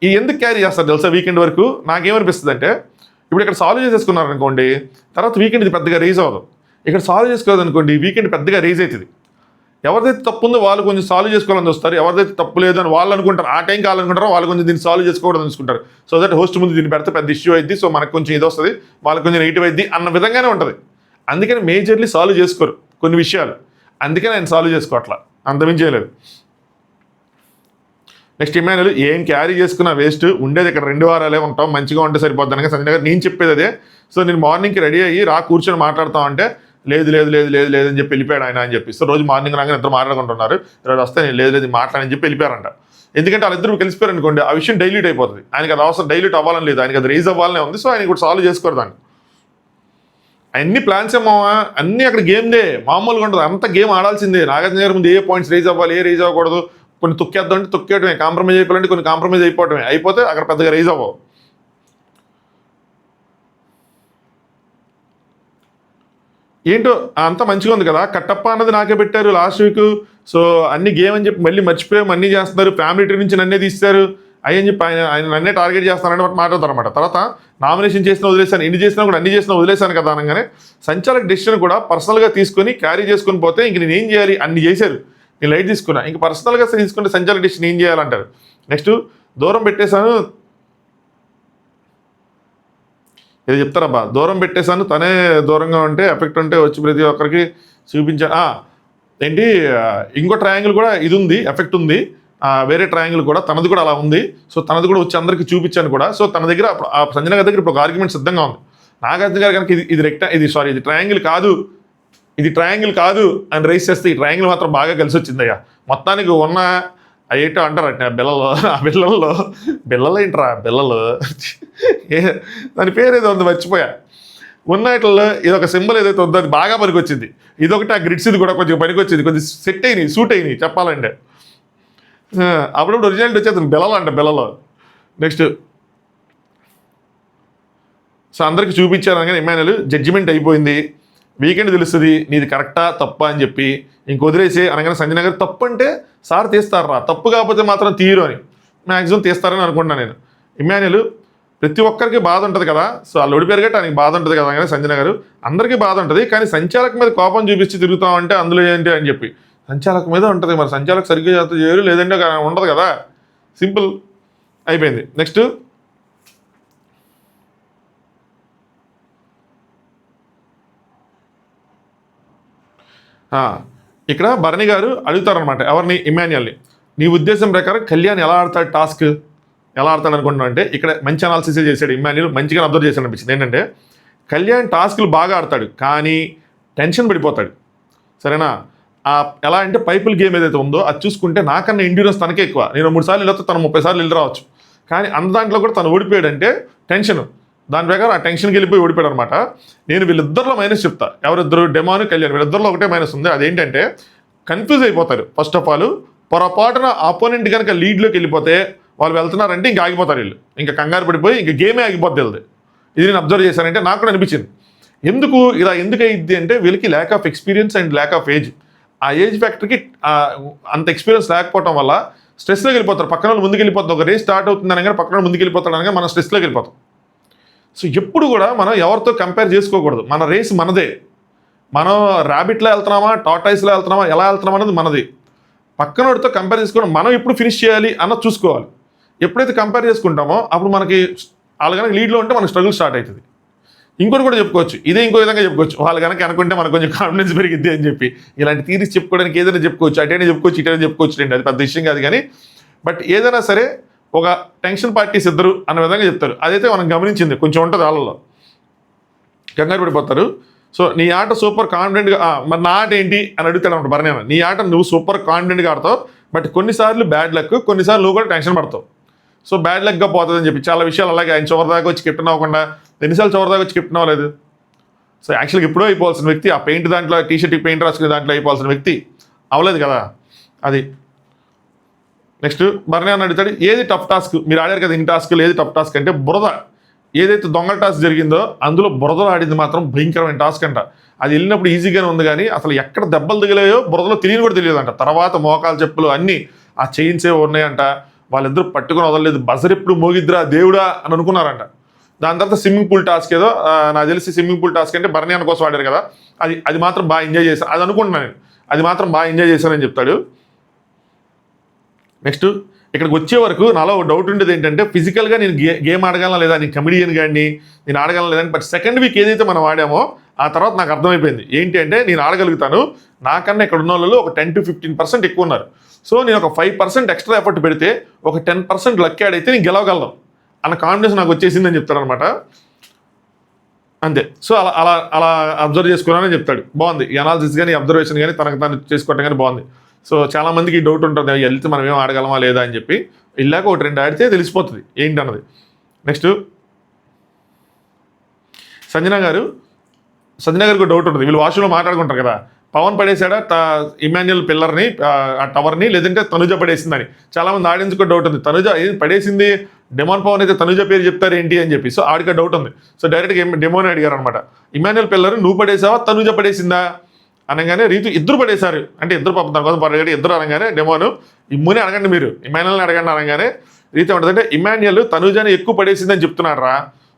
ఈ ఎందుకు క్యారీ చేస్తారు తెలుసా వీకెండ్ వరకు నాకేమనిపిస్తుంది అంటే ఇప్పుడు ఇక్కడ సాల్వ్ చేసేసుకున్నారు అనుకోండి తర్వాత వీకెండ్ ఇది పెద్దగా రేజ్ అవ్వదు, ఇక్కడ సాల్వ్ చేసుకోలేదు అనుకోండి వీకెండ్ పెద్దగా రేజ్ అవుతుంది. ఎవరిదైతే తప్పు ఉందో వాళ్ళు కొంచెం సాల్వ్ చేసుకోవాలని వస్తారు, ఎవరిదైతే తప్పు లేదు అని వాళ్ళు అనుకుంటారు, ఆ టైం కావాలనుకుంటారో వాళ్ళు కొంచెం దీన్ని సాల్వ్ చేసుకోవడం చూసుకుంటారు. సో దట్ హోస్ట్ ముందు దీన్ని పెడితే పెద్ద ఇష్యూ అయింది, సో మనకు కొంచెం ఇది వస్తుంది వాళ్ళకి కొంచెం నెగిటివ్ అయింది అన్న విధంగానే ఉంటుంది. అందుకని మేజర్లీ సాల్వ్ చేసుకోరు కొన్ని విషయాలు, అందుకని ఆయన సాల్వ్ చేసుకోవట్లా అంతమించి చేయలేదు. నెక్స్ట్ ఇమ్మాన్యుల్ ఏం క్యారీ చేసుకున్నా వేస్ట్ ఉండేది ఇక్కడ 2 వారాలే ఉంటాం మంచిగా ఉంటే సరిపోద్ది అనగా సంజయ్ గారు నేను చెప్పేది అదే. సో నేను మార్నింగ్కి రెడీ అయ్యి కూర్చొని మాట్లాడతాం అంటే లేదు లేదు లేదు లేదు లేదని చెప్పి వెళ్ళిపోయాడు ఆయన అని చెప్పి. సో రోజు మార్నింగ్ రాగానే ఇద్దరు మాట్లాడుకుంటున్నారు, ఈరోజు వస్తే నేను లేదు లేదు మాట్లాడని చెప్పి వెళ్ళిపోయారంట. ఎందుకంటే వాళ్ళిద్దరు కలిసిపోయారు అనుకోండి ఆ విషయం డైల్యూట్ అయిపోతుంది, ఆయనకి అది అవసరం డైల్యూట్ అవ్వాలని లేదు, ఆయనకి అది రేజ్ అవ్వాలనే ఉంది. సో ఆయన కూడా సాల్వ్ చేసుకోరు దాన్ని. అన్ని ప్లాన్స్ ఏమో అన్నీ అక్కడ గేమ్ డే మామూలుగా ఉంటుంది, అంత గేమ్ ఆడాల్సిందే. నాగార్జున గారి ముందు ఏ పాయింట్స్ రేజ్ అవ్వాలి ఏ రేజ్ అవ్వకూడదు, కొన్ని తొక్కేద్దాం అంటే తొక్కేయడమే, కాంప్రమైజ్ అయిపోవాలంటే కొన్ని కాంప్రమైజ్ అయిపోవటమే, అయిపోతే అక్కడ పెద్దగా రేజ్ అవ్వవు. ఏంటో అంతా మంచిగా ఉంది కదా, కట్టప్ప అన్నది నాకే పెట్టారు లాస్ట్ వీక్. సో అన్ని గేమ్ అని చెప్పి మళ్ళీ మర్చిపోయాము, అన్నీ చేస్తున్నారు, ఫ్యామిలీ ట్రీ నుంచి నన్నే తీస్తారు అని చెప్పి ఆయన నన్నే టార్గెట్ చేస్తానని మాట్లాడతారు అనమాట. తర్వాత నామినేషన్ చేసినా వదిలేసాను, ఇన్ని చేసినా కూడా అన్ని చేసినా వదిలేశాను కదా అనగానే సంచాలక డెసిషన్ కూడా పర్సనల్గా తీసుకొని క్యారీ చేసుకొని పోతే ఇంక నేను ఏం చేయాలి, అన్ని చేశారు, నేను లైట్ తీసుకున్నా, ఇంక పర్సనల్గా తీసుకుంటే సంచాలక డెసిషన్ ఏం చేయాలంటారు. నెక్స్ట్ దూరం పెట్టేశాను, ఇది చెప్తారబ్బా, దూరం పెట్టేశాను, తనే దూరంగా ఉంటే ఎఫెక్ట్ ఉంటే వచ్చి ప్రతి ఒక్కరికి చూపించాను. ఏంటి ఇంకో ట్రయాంగిల్ కూడా ఇది ఉంది, ఎఫెక్ట్ ఉంది, వేరే ట్రయాంగిల్ కూడా తనది కూడా అలా ఉంది. సో తనది కూడా వచ్చి అందరికీ చూపించాను కూడా. సో తన దగ్గర ఆ సంజన గారి దగ్గర ఇప్పుడు ఒక ఆర్గ్యుమెంట్ సిద్ధంగా ఉంది. నాగార్జున గారు కనుక ఇది ట్రయాంగిల్ కాదు, ఇది ట్రయాంగిల్ కాదు అని రైస్ చేస్తే ఈ ట్రయాంగిల్ మాత్రం బాగా కలిసి వచ్చిందయ్యా. మొత్తానికి ఉన్న ఏంటో అంటారు అంటే బిల్లలు ఏంట్రా బిల్లలు, దాని పేరు ఏదో ఉంది మర్చిపోయా. ఉన్నట్లలో ఇది ఒక సింబల్ ఏదైతే ఉందో అది బాగా పనికొచ్చింది. ఇదొకటి ఆ గ్రిడ్స్ ఇది కూడా కొంచెం పనికొచ్చింది, కొంచెం సెట్ అయినాయి, సూట్ అయినాయి చెప్పాలంటే. అప్పుడప్పుడు ఒరిజినాలిటీ వచ్చేది బిల్లలు. నెక్స్ట్ సో అందరికి చూపించాను అనగానే ఇమాన్యుల్ జడ్జిమెంట్ అయిపోయింది, వీకెండ్ తెలుస్తుంది నీది కరెక్టా తప్పా అని చెప్పి ఇంక వదిలేసి అనగానే సంజన గారు తప్పు అంటే సార్ తీస్తారా, తప్పు కాకపోతే మాత్రం తీయరు అని మ్యాక్సిమం తీస్తారని అనుకుంటున్నాను నేను. ఇమాన్యుల్ ప్రతి ఒక్కరికి బాధ ఉంటుంది కదా, సో వాళ్ళు ఓడిపోయారు కాబట్టి ఆయనకి బాధ ఉంటుంది కదా అనగానే సంజన గారు అందరికీ బాధ ఉంటుంది, కానీ సంచాలక మీద కోపం చూపించి తిరుగుతామంటే అందులో ఏంటి అని చెప్పి సంచాలక మీద ఉంటుంది. మరి సంచాలక సరిగ్గా చేయరు, లేదంటే ఉండదు కదా, సింపుల్ అయిపోయింది. నెక్స్ట్ ఇక్కడ భరణి గారు అడుగుతారనమాట ఎవరిని, ఇమాన్యుల్ని, నీ ఉద్దేశం ప్రకారం కళ్యాణ్ ఎలా ఆడతాడు, టాస్క్ ఎలా ఆడతాడు అనుకుంటున్నావు అంటే ఇక్కడ మంచి అనాలిసిస్ చేశాడు ఇమాన్యుల్, మంచిగా అబ్జర్వ్ చేశాడు అనిపించింది. ఏంటంటే కళ్యాణ్ టాస్క్లు బాగా ఆడతాడు కానీ టెన్షన్ పడిపోతాడు, సరేనా. ఎలా అంటే పైపుల్ గేమ్ ఏదైతే ఉందో అది చూసుకుంటే నాకన్నా ఎండ్యూరెన్స్ తనకే ఎక్కువ. నేను 3 సార్లు వెళ్ళొస్తే తను 30 సార్లు వెళ్ళి రావచ్చు, కానీ అంత దాంట్లో కూడా తను ఓడిపోయాడంటే టెన్షన్, దాని ప్రకారం ఆ టెన్షన్కి వెళ్ళిపోయి ఓడిపోయాడు అనమాట. నేను వీళ్ళిద్దరిలో మైనస్ చెప్తా, ఎవరిద్దరు డెమాన్ కళ్యాణ్, వీళ్ళిద్దరిలో ఒకటే మైనస్ ఉంది, అదేంటంటే కన్ఫ్యూజ్ అయిపోతారు. ఫస్ట్ ఆఫ్ ఆల్ పొరపాటున ఆపోనెంట్ కనుక లీడ్లోకి వెళ్ళిపోతే వాళ్ళు వెళ్తున్నారంటే ఇంకా ఆగిపోతారు వీళ్ళు, ఇంకా కంగారు పడిపోయి ఇంకా గేమే ఆగిపోద్ది వీళ్ళది. ఇది నేను అబ్జర్వ్ చేశానంటే నాకు కూడా అనిపించింది. ఎందుకు అయ్యిద్ది అంటే వీళ్ళకి lack of experience and lack of age. ఆ ఏజ్ ఫ్యాక్టర్కి అంత ఎక్స్పీరియన్స్ లేకపోవడం వల్ల స్ట్రెస్లోకి వెళ్ళిపోతారు, పక్కన వాళ్ళు ముందుకు వెళ్ళిపోతాం. ఒక రేస్ స్టార్ట్ అవుతుంది అనగానే పక్కన ముందుకు వెళ్ళిపోతాడు అనగా మనం స్ట్రెస్లోకి వెళ్ళిపోతాం. సో ఎప్పుడు కూడా మనం ఎవరితో కంపేర్ చేసుకోకూడదు, మన రేస్ మనదే. మనం ర్యాబిట్లో వెళ్తున్నామా, టాటాయిస్లో వెళ్తున్నామా, ఎలా వెళ్తున్నామా అనేది మనది. పక్కనోడితో కంపేర్ చేసుకోవడం మనం ఎప్పుడు ఫినిష్ చేయాలి అన్నది చూసుకోవాలి. ఎప్పుడైతే కంపేర్ చేసుకుంటామో అప్పుడు మనకి వాళ్ళు కనుక లీడ్లో ఉంటే మనకు స్ట్రగుల్ స్టార్ట్ అవుతుంది. ఇంకోటి కూడా చెప్పుకోవచ్చు, ఇదే ఇంకో విధంగా చెప్పుకోవచ్చు, వాళ్ళు కనుక అనుకుంటే మనకు కొంచెం కాన్ఫిడెన్స్ పెరిగిద్ది అని చెప్పి ఇలాంటి థీరీస్ చెప్పుకోవడానికి ఏదైనా చెప్పుకోవచ్చు, అటైనా చెప్పుకోవచ్చు, ఇటైనా చెప్పుకోవచ్చు అండి, అది పెద్ద విషయం కాదు. కానీ బట్ ఏదైనా సరే ఒక టెన్షన్ పార్టీస్ ఇద్దరు అన్న విధంగా చెప్తారు, అదైతే మనం గమనించింది, కొంచెం ఉంటుంది వాళ్ళలో కంగారు పడిపోతారు. సో నీ ఆట సూపర్ కాన్ఫిడెంట్గా, మరి నా ఆట ఏంటి అని అడుగుతాడు అన్నమాట భరణి. నీ ఆట నువ్వు సూపర్ కాన్ఫిడెంట్గా ఆడతావు, బట్ కొన్నిసార్లు బ్యాడ్ లక్, కొన్నిసార్లు నువ్వు కూడా టెన్షన్ పడతావు. సో బ్యాడ్ లక్గా పోతుందని చెప్పి చాలా విషయాలు అలాగే ఆయన చివరి దాకా వచ్చి కెప్టెన్ అవ్వకుండా ఎన్నిసార్లు చివరి దాకా వచ్చి కెప్టెన్ అవ్వలేదు. సో యాక్చువల్గా ఎప్పుడో అయిపోవాల్సిన వ్యక్తి, ఆ పెయింట్ దాంట్లో టీషర్ట్కి పెయింట్ రాసుకునే దాంట్లో అయిపోవాల్సిన వ్యక్తి అవ్వలేదు కదా అది. నెక్స్ట్ భరణి అని అడుగుతాడు, ఏది టఫ్ టాస్క్, మీరు ఆడారు కదా ఇన్ని టాస్క్లు, ఏది టఫ్ టాస్క్ అంటే బురద, ఏదైతే దొంగల టాస్క్ జరిగిందో అందులో బురదలో ఆడింది మాత్రం భయంకరమైన టాస్క్ అంట. అది వెళ్ళినప్పుడు ఈజీగానే ఉంది కానీ అసలు ఎక్కడ దెబ్బలు తగిలాయో బురదలో తెలియని కూడా తెలియదంట. తర్వాత మోకాలు చెప్పులు అన్నీ ఆ చైన్సే ఉన్నాయంట, వాళ్ళిద్దరూ పట్టుకుని వదలలేదు, బజర్ ఎప్పుడు మోగిద్రా దేవుడా అని అనుకున్నారంట. దాని తర్వాత స్విమ్మింగ్ పూల్ టాస్క్ ఏదో నాకు తెలిసి స్విమ్మింగ్ పూల్ టాస్క్ అంటే భరణి అన్న కోసం ఆడారు కదా, అది మాత్రం బాగా ఎంజాయ్ చేశాను, అది అనుకుంటున్నాను నేను, అది మాత్రం బాగా ఎంజాయ్ చేశానని చెప్తాడు. నెక్స్ట్ ఇక్కడికి వచ్చే వరకు నాలో డౌట్ ఉండేది ఏంటంటే ఫిజికల్గా నేను గేమ్ ఆడగలనా లేదా, నేను కమెడియన్ కానీ నేను ఆడగలను లేదని. బట్ సెకండ్ వీక్ ఏదైతే మనం ఆడామో ఆ తర్వాత నాకు అర్థమైపోయింది ఏంటి అంటే నేను ఆడగలుగుతాను, నాకన్నా ఇక్కడ ఉన్న వాళ్ళు ఒక 10 to 15% ఎక్కువ ఉన్నారు. సో నేను ఒక 5% ఎక్స్ట్రా ఎఫర్ట్ పెడితే ఒక 10% లక్ యాడ్ అయితే నేను గెలవగలను అన్న కాన్ఫిడెన్స్ నాకు వచ్చేసిందని చెప్తాడనమాట. అంతే. సో అలా అలా అలా అబ్జర్వ్ చేసుకున్నానని చెప్తాడు. బాగుంది ఈ అనాలిసిస్ కానీ అబ్జర్వేషన్ కానీ తనకు తాను చేసుకోవటం కానీ బాగుంది. సో చాలామందికి డౌట్ ఉంటుంది వెళ్తే మనం ఏం ఆడగలమా లేదా అని చెప్పి, వెళ్ళాక 1-2 ఆడితే తెలిసిపోతుంది ఏంటి అన్నది. నెక్స్ట్ సంజన గారికి డౌట్ ఉంటుంది, వీళ్ళు వాష్రూమ్లో మాట్లాడుకుంటారు కదా, పవన్ పడేశాడా ఇమాన్యుల్ పిల్లర్ని ఆ టవర్ని, లేదంటే తనుజ పడేసిందని. చాలామంది ఆడియన్స్ కూడా డౌట్ ఉంది, తనుజ పడేసింది డెమాన్ పవన్ అయితే తనుజ పేరు చెప్తారు ఏంటి అని చెప్పి. సో ఆడికి డౌట్ ఉంది. సో డైరెక్ట్గా డెమోని అడిగారు అనమాట, ఇమాన్యుల్ పిల్లర్ నువ్వు పడేసావా తనుజ పడేసిందా అనగానే రీతు ఇద్దరు పడేశారు అంటే ఇద్దరు పాపం తన కోసం పడగాడు ఇద్దరు అనగానే డెమోను ఇమ్ముని అడగండి మీరు ఇమాన్యుల్ని అడగండి అనగానే రీతి ఏమంటుందంటే ఇమాన్యుయల్ తనుజాని ఎక్కువ పడేసిందని చెప్తున్నాడు రా.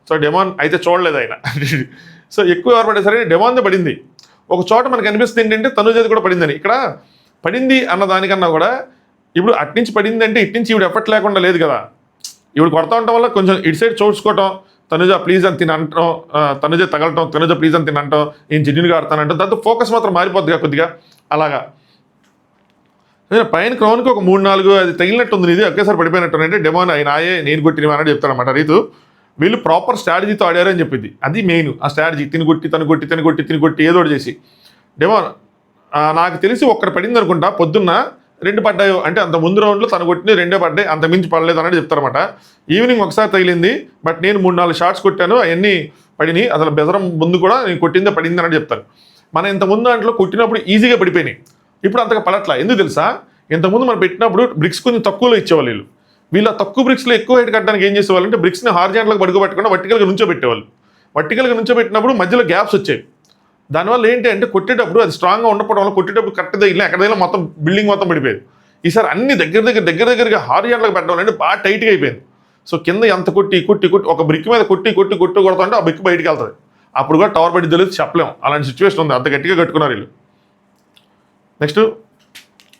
సో డెమాన్ అయితే చూడలేదు ఆయన. సో ఎక్కువ ఎవరు పడేసరి డెమాన్దే పడింది. ఒక చోట మనకు అనిపిస్తుంది ఏంటంటే తనుజాది కూడా పడిందని. ఇక్కడ పడింది అన్న దానికన్నా కూడా ఇప్పుడు అట్నుంచి పడింది అంటే ఇట్నుంచి ఇవి ఎఫర్ట్ లేకుండా లేదు కదా. ఇప్పుడు కొడతా ఉండటం వల్ల కొంచెం ఇటు సైడ్ చూసుకోవటం, తనుజ ప్లీజ్ అని తిని అంటాం, తనుజ తగలటం, తనుజ ప్లీజ్ అని తిని అంటాం, నేను జెన్యున్గా ఆడతానంటాం, దాంతో ఫోకస్ మాత్రం మారిపోద్దిగా కొద్దిగా అలాగా. పైన క్రౌన్కి ఒక 3-4 అది తగిలినట్టుంది, ఇది ఒకేసారి పడిపోయినట్టు. అంటే డెమాన్ ఆయన ఆయే నేను కొట్టినవి అన్నట్టు చెప్తాడనమాట రీతు. వీళ్ళు ప్రాపర్ స్ట్రాటజీతో ఆడారు అని చెప్పింది. అది మెయిన్ ఆ స్ట్రాటజీ, తిని కొట్టి ఏదో ఒకటి చేసి. డెమాన్ నాకు తెలిసి ఒక్కటి పడింది అనుకుంటా, పొద్దున్న 2 పడ్డాయో, అంటే అంత ముందు రౌండ్లో తను కొట్టిన 2 పడ్డాయి, అంత మించి పడలేదు అన్నట్టు చెప్తారన్నమాట. ఈవినింగ్ ఒకసారి తగిలింది, బట్ నేను 3-4 షాట్స్ కొట్టాను, అవన్నీ పడినాయి, అసలు బెదరం ముందు కూడా నేను కొట్టిందే పడింది అన్నట్టు చెప్తాను. మనం ఇంత ముందు దాంట్లో కొట్టినప్పుడు ఈజీగా పడిపోయినాయి, ఇప్పుడు అంతగా పడట్లా. ఎందుకు తెలుసా, ఇంతకుముందు మనం పెట్టినప్పుడు బ్రిక్స్ కొంచెం తక్కువలో ఇచ్చేవాళ్ళు. వీళ్ళు తక్కువ బ్రిక్స్లో ఎక్కువ హైట్ కట్టడానికి ఏం చేసేవాళ్ళు అంటే బ్రిక్స్ని హార్జెంటల్గా పడుకోబెట్టకుండా వర్టికల్గా నుంచోబెట్టేవాళ్ళు. వర్టికల్గా నుంచోబెట్టినప్పుడు మధ్యలో గ్యాప్స్ వచ్చాయి. దానివల్ల ఏంటి అంటే కొట్టేటప్పుడు అది స్ట్రాంగ్గా ఉండకపోవడం వల్ల కొట్టేటప్పుడు కరెక్ట్ తగిలిన ఎక్కడైనా మొత్తం బిల్డింగ్ మొత్తం పడిపోయేది. ఈసారి అన్ని దగ్గరగా హార్జెంటల్గా పెట్టడం అంటే బాగా టైట్గా అయిపోయింది. సో కింద ఎంత కొట్టి ఒక బ్రిక్ మీద కొట్టి కొడుతుంటే ఆ బ్రిక్ బయటికి వెళ్తుంది. అప్పుడు కూడా టవర్ పడి తెలియదు చెప్పలేము, అలాంటి సిచ్యువేషన్ ఉంది, అంత గట్టిగా కట్టుకున్నారు వీళ్ళు. నెక్స్ట్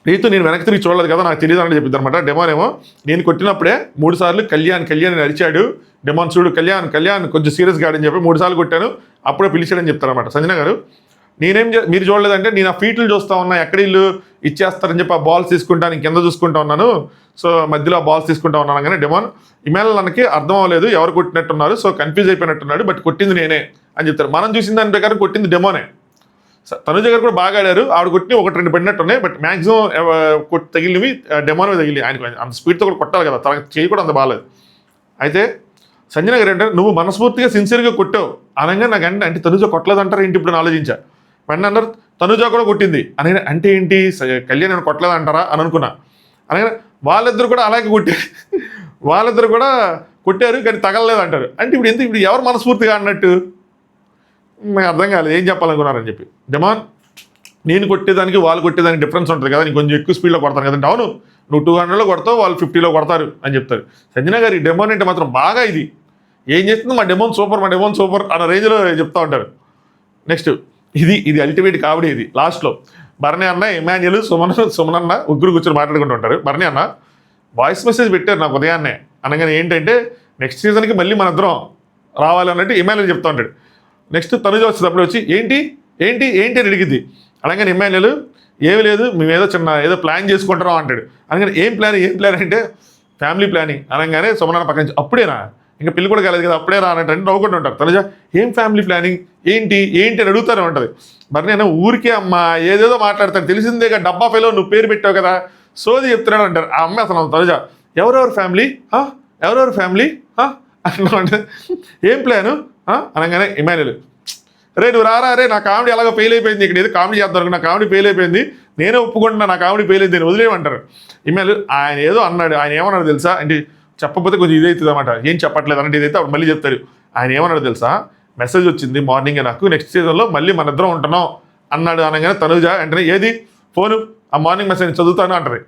రీతు నేను వెనక్కి తిరిగి చూడలేదు కదా, నాకు తెలియదు అని చెప్పింది అనమాట. డెమాన్ ఏమో నేను కొట్టినప్పుడే 3 సార్లు కళ్యాణ్ అని అరిచాడు. డెమాన్ చూడు కళ్యాణ్ కొంచెం సీరియస్గా ఆడని చెప్పి 3 సార్లు కొట్టాను, అప్పుడే పిలిచాడని చెప్తారనమాట. సంజన గారు మీరు చూడలేదంటే నేను ఆ ఫీట్లు చూస్తూ ఉన్నా, ఎక్కడ వీళ్ళు ఇచ్చేస్తారని చెప్పి ఆ బాల్స్ తీసుకుంటా, నేను కింద చూసుకుంటా ఉన్నాను, సో మధ్యలో ఆ బాల్స్ తీసుకుంటా ఉన్నాను. కానీ డెమాన్ ఇమాన్యుయల్ మనకి అర్థం అవ్వలేదు ఎవరు కొట్టినట్టున్నారు, సో కన్ఫ్యూజ్ అయిపోయినట్టున్నాడు, బట్ కొట్టింది నేనే అని చెప్తారు. మనం చూసిన దాని ప్రకారం కొట్టింది డెమానే. తనుజ గారు కూడా బాగా ఆడారు, ఆవిడ కొట్టి 1-2 పడినట్టున్నాయి, బట్ మ్యాక్సిమం తగిలినవి డెమాన్ తగిలి. ఆయనకు అంత స్పీడ్తో కూడా కొట్టాలి కదా, తన చేయి కూడా అంత బాగాలేదు. అయితే సంజన గారు అంటే నువ్వు మనస్ఫూర్తిగా సిన్సియర్గా కొట్టావు అనగా నాకు అంటే తనుజ కొట్టలేదంటారు ఏంటి ఇప్పుడు నేను ఆలోచించా. వెంటనే అన్నారు తనుజ కూడా కొట్టింది అని, అంటే ఏంటి కళ్యాణ్ నేను కొట్టలేదంటారా అని అనుకున్నా. అనగా వాళ్ళిద్దరు కూడా అలాగే వాళ్ళిద్దరు కూడా కొట్టారు కానీ తగలలేదు అంటారు. అంటే ఇప్పుడు ఎవరు మనస్ఫూర్తిగా అన్నట్టు నాకు అర్థం కాలేదు, ఏం చెప్పాలనుకున్నారని చెప్పి. డెమాన్ నేను కొట్టేదానికి వాళ్ళు కొట్టేదానికి డిఫరెన్స్ ఉంటుంది కదా, నేను కొంచెం ఎక్కువ స్పీడ్లో కొడతాను కదంటే, అవును నువ్వు 200లో కొడతావు వాళ్ళు 50లో కొడతారు అని చెప్తారు. సంజన గారు ఈ డెమాన్ అంటే మాత్రం బాగా ఇది ఏం చేస్తుంది, మా డెమాన్ సూపర్ అన్న రేంజ్లో చెప్తూ ఉంటారు. నెక్స్ట్ ఇది అల్టిమేట్ కామెడీ. ఇది లాస్ట్లో భరణి అన్న ఇమాన్యుయల్ సుమనన్న ముగ్గురు కూర్చొని మాట్లాడుకుంటూ ఉంటారు. భరణి అన్న వాయిస్ మెసేజ్ పెట్టారు నాకు ఉదయాన్నే, అనగానే ఏంటంటే నెక్స్ట్ సీజన్కి మళ్ళీ మన ఇద్దరం రావాలి అన్నట్టు ఇమాన్యుయల్ చెప్తూ ఉంటాడు. నెక్స్ట్ తనుజ వచ్చేటప్పుడు వచ్చి ఏంటి అని అడిగింది. అనగానే ఇమాన్యుయల్ ఏమీ లేదు, మేము ఏదో ప్లాన్ చేసుకుంటాం అంటాడు. అనగానే ఏం ప్లాన్ అంటే ఫ్యామిలీ ప్లానింగ్ అనగానే సుమనన్న పక్కన నుంచి అప్పుడేనా, ఇంకా పెళ్లి కూడా కాలేదు కదా అప్పుడే రా అంటే నవ్వుకుంటూ ఉంటారు. తనుజ ఏం ఫ్యామిలీ ప్లానింగ్ ఏంటి అని అడుగుతానే ఉంటుంది. మరి నేను ఊరికే అమ్మా ఏదేదో మాట్లాడతాను, తెలిసిందే కదా డబ్బా ఫెలో నువ్వు పేరు పెట్టావు కదా సోది చెప్తున్నాడు అంటారు. ఆ అమ్మాయి అసలు తనుజ ఎవరెవరు ఫ్యామిలీ అంటే ఏం ప్లాను అనగానే ఇమాన్యుయల్ నువ్వు రారా నా కామెడీ అలాగో ఫెయిల్ అయిపోయింది, ఇక్కడ ఏదో కామెడీ చేద్దాం, నా కామెడీ ఫెయిల్ అయిపోయింది, నేనే ఒప్పుకుంటున్నా నా కామెడీ ఫెయిల్ అయింది నేను వదిలేయమంటారు. ఇమాన్యుయల్ ఆయన ఏదో అన్నాడు, ఆయన ఏమన్నాడు తెలుసా అంటే చెప్పకపోతే కొంచెం ఇదవుతుంది అనమాట, ఏం చెప్పట్లేదు అంటే ఇదైతే అప్పుడు మళ్ళీ చెప్తాడు. ఆయన ఏమన్నాడు తెలుసా, మెసేజ్ వచ్చింది మార్నింగే నాకు నెక్స్ట్ సీజన్లో మళ్ళీ మన ఇద్దరం ఉంటున్నాం అన్నాడు. అనగానే తనుజ వెంటనే ఏది ఫోను ఆ మార్నింగ్ మెసేజ్ చదువుతాను అంటది.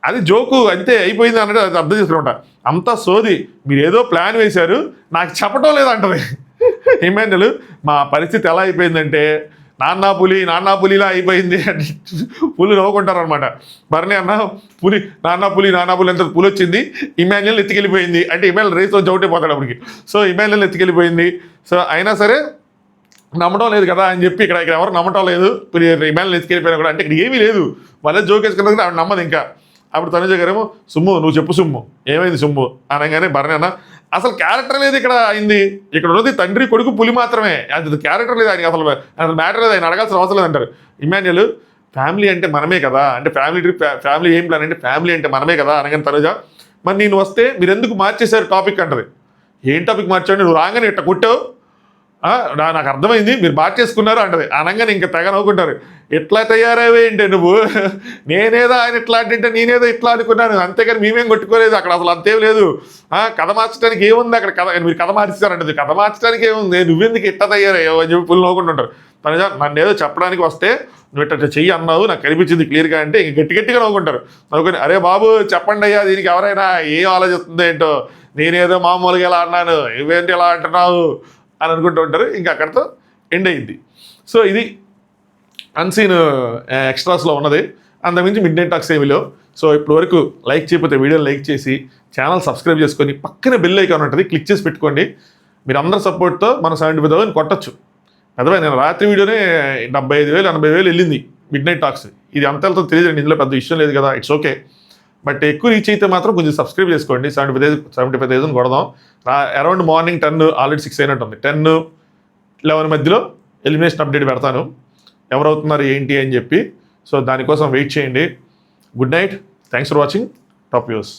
అది జోకు అంతే అయిపోయింది అన్నట్టు అది అర్థం చేసుకుంటా. అంతా సోది, మీరు ఏదో ప్లాన్ వేశారు నాకు చెప్పటం లేదంటది. ఇమాన్యుయల్ మా పరిస్థితి ఎలా అయిపోయిందంటే నాన్నా పులిలా అయిపోయింది అంటే పులి నవ్వుకుంటారు అనమాట. భరణి అన్న నాన్నా పులి ఎంత పులి వచ్చింది, ఇమాన్యుయల్ ఎత్తికెళ్ళిపోయింది అంటే ఇమాన్యుయల్ రేస్లో జౌటైపోతాడు అప్పటికి. సో ఇమాన్యుయల్ ఎత్తికెళ్ళిపోయింది, సో అయినా సరే నమ్మటం లేదు కదా అని చెప్పి ఇక్కడ ఎవరు నమ్మటం లేదు, ఇమాన్యుయల్ ఎత్తికెళ్ళిపోయినా కూడా అంటే ఇక్కడ ఏమీ లేదు, వాళ్ళే జోక్ వేసుకున్నది ఆవిడ నమ్మదు. ఇంకా అప్పుడు తనుజ గారేమో సుమ్ము నువ్వు చెప్పు సుమ్ము ఏమైంది సుమ్ము అనగానే భరణి అన్న అసలు క్యారెక్టర్ లేదు ఇక్కడ అయింది, ఇక్కడ ఉన్నది తండ్రి కొడుకు పులి మాత్రమే, అది క్యారెక్టర్ లేదు ఆయనకి, అసలు మ్యాటర్ లేదు, ఆయన అడగాల్సిన అవసరం లేదంటారు. ఇమాన్యుయల్ ఫ్యామిలీ అంటే మనమే కదా అంటే ఫ్యామిలీ ఏం ప్లాన్ అంటే ఫ్యామిలీ అంటే మనమే కదా అనగానే తనుజ మరి నేను వస్తే మీరు ఎందుకు మార్చేశారు టాపిక్ అంటది. ఏం టాపిక్ మార్చాడు, నువ్వు రాగానే ఇట్ట కొట్టావు నాకు అర్థమైంది మీరు బాగా చేసుకున్నారు అంటది. అనగానే ఇంకా తెగ నవ్వుకుంటారు. ఎట్లా తయారయ్యేంటి నువ్వు, నేనేదో ఆయన ఇట్లా అంటే నేనేదో ఇట్లా అనుకున్నాను, అంతేగాని మేమేం కొట్టుకోలేదు, అక్కడ అసలు అంతేం లేదు, కథ మార్చడానికి ఏముంది అక్కడ, కథ మీరు కథ మార్చారంటది, కథ మార్చడానికి ఏముంది, నువ్వెందుకు ఇట్లా తయారయ్యావు అని చెప్పి పుల్లు నవ్వుకుంటుంటారు. నన్ను ఏదో చెప్పడానికి వస్తే నువ్వు ఇట్లా చెయ్యి అన్నావు, నాకు కనిపించింది క్లియర్గా అంటే ఇంక గట్టిగా నవ్వుకుంటారు. నవ్వుకొని అరే బాబు చెప్పండి అయ్యా, దీనికి ఎవరైనా ఏం ఆలోచిస్తుంది ఏంటో, నేనేదో మామూలుగా ఎలా అన్నాను, ఇవేంటి ఎలా అంటున్నావు అని అనుకుంటూ ఉంటారు. ఇంకా అక్కడితో ఎండ్ అయ్యింది. సో ఇది అన్సీన్ ఎక్స్ట్రాస్లో ఉన్నది. అంతకుమించి మిడ్ నైట్ టాక్స్ ఏమీలో. సో ఇప్పుడు వరకు లైక్ చేయకపోతే వీడియోని లైక్ చేసి ఛానల్ సబ్స్క్రైబ్ చేసుకొని పక్కన బెల్ ఐకాన్ ఉంటుంది, క్లిక్ చేసి పెట్టుకోండి. మీరు అందరి సపోర్ట్తో మనం 75,000 కొట్టచ్చు. అదే నేను రాత్రి వీడియోనే 75,000 80,000 వెళ్ళింది మిడ్ నైట్ టాక్స్. ఇది అంత వెళ్తుందో తెలియదు, ఇందులో పెద్ద ఇష్యం లేదు కదా, ఇట్స్ ఓకే. బట్ ఎక్కువ రీచ్ అయితే మాత్రం కొంచెం సబ్స్క్రైబ్ చేసుకోండి. 75,000 కొడదాం. అరౌండ్ మార్నింగ్ 10 ఆల్రెడీ 6 అయినట్టుంది, 10-11 మధ్యలో ఎలిమినేషన్ అప్డేట్ పెడతాను, ఎవరవుతున్నారు ఏంటి అని చెప్పి. సో దానికోసం వెయిట్ చేయండి. Good night, thanks for watching top views.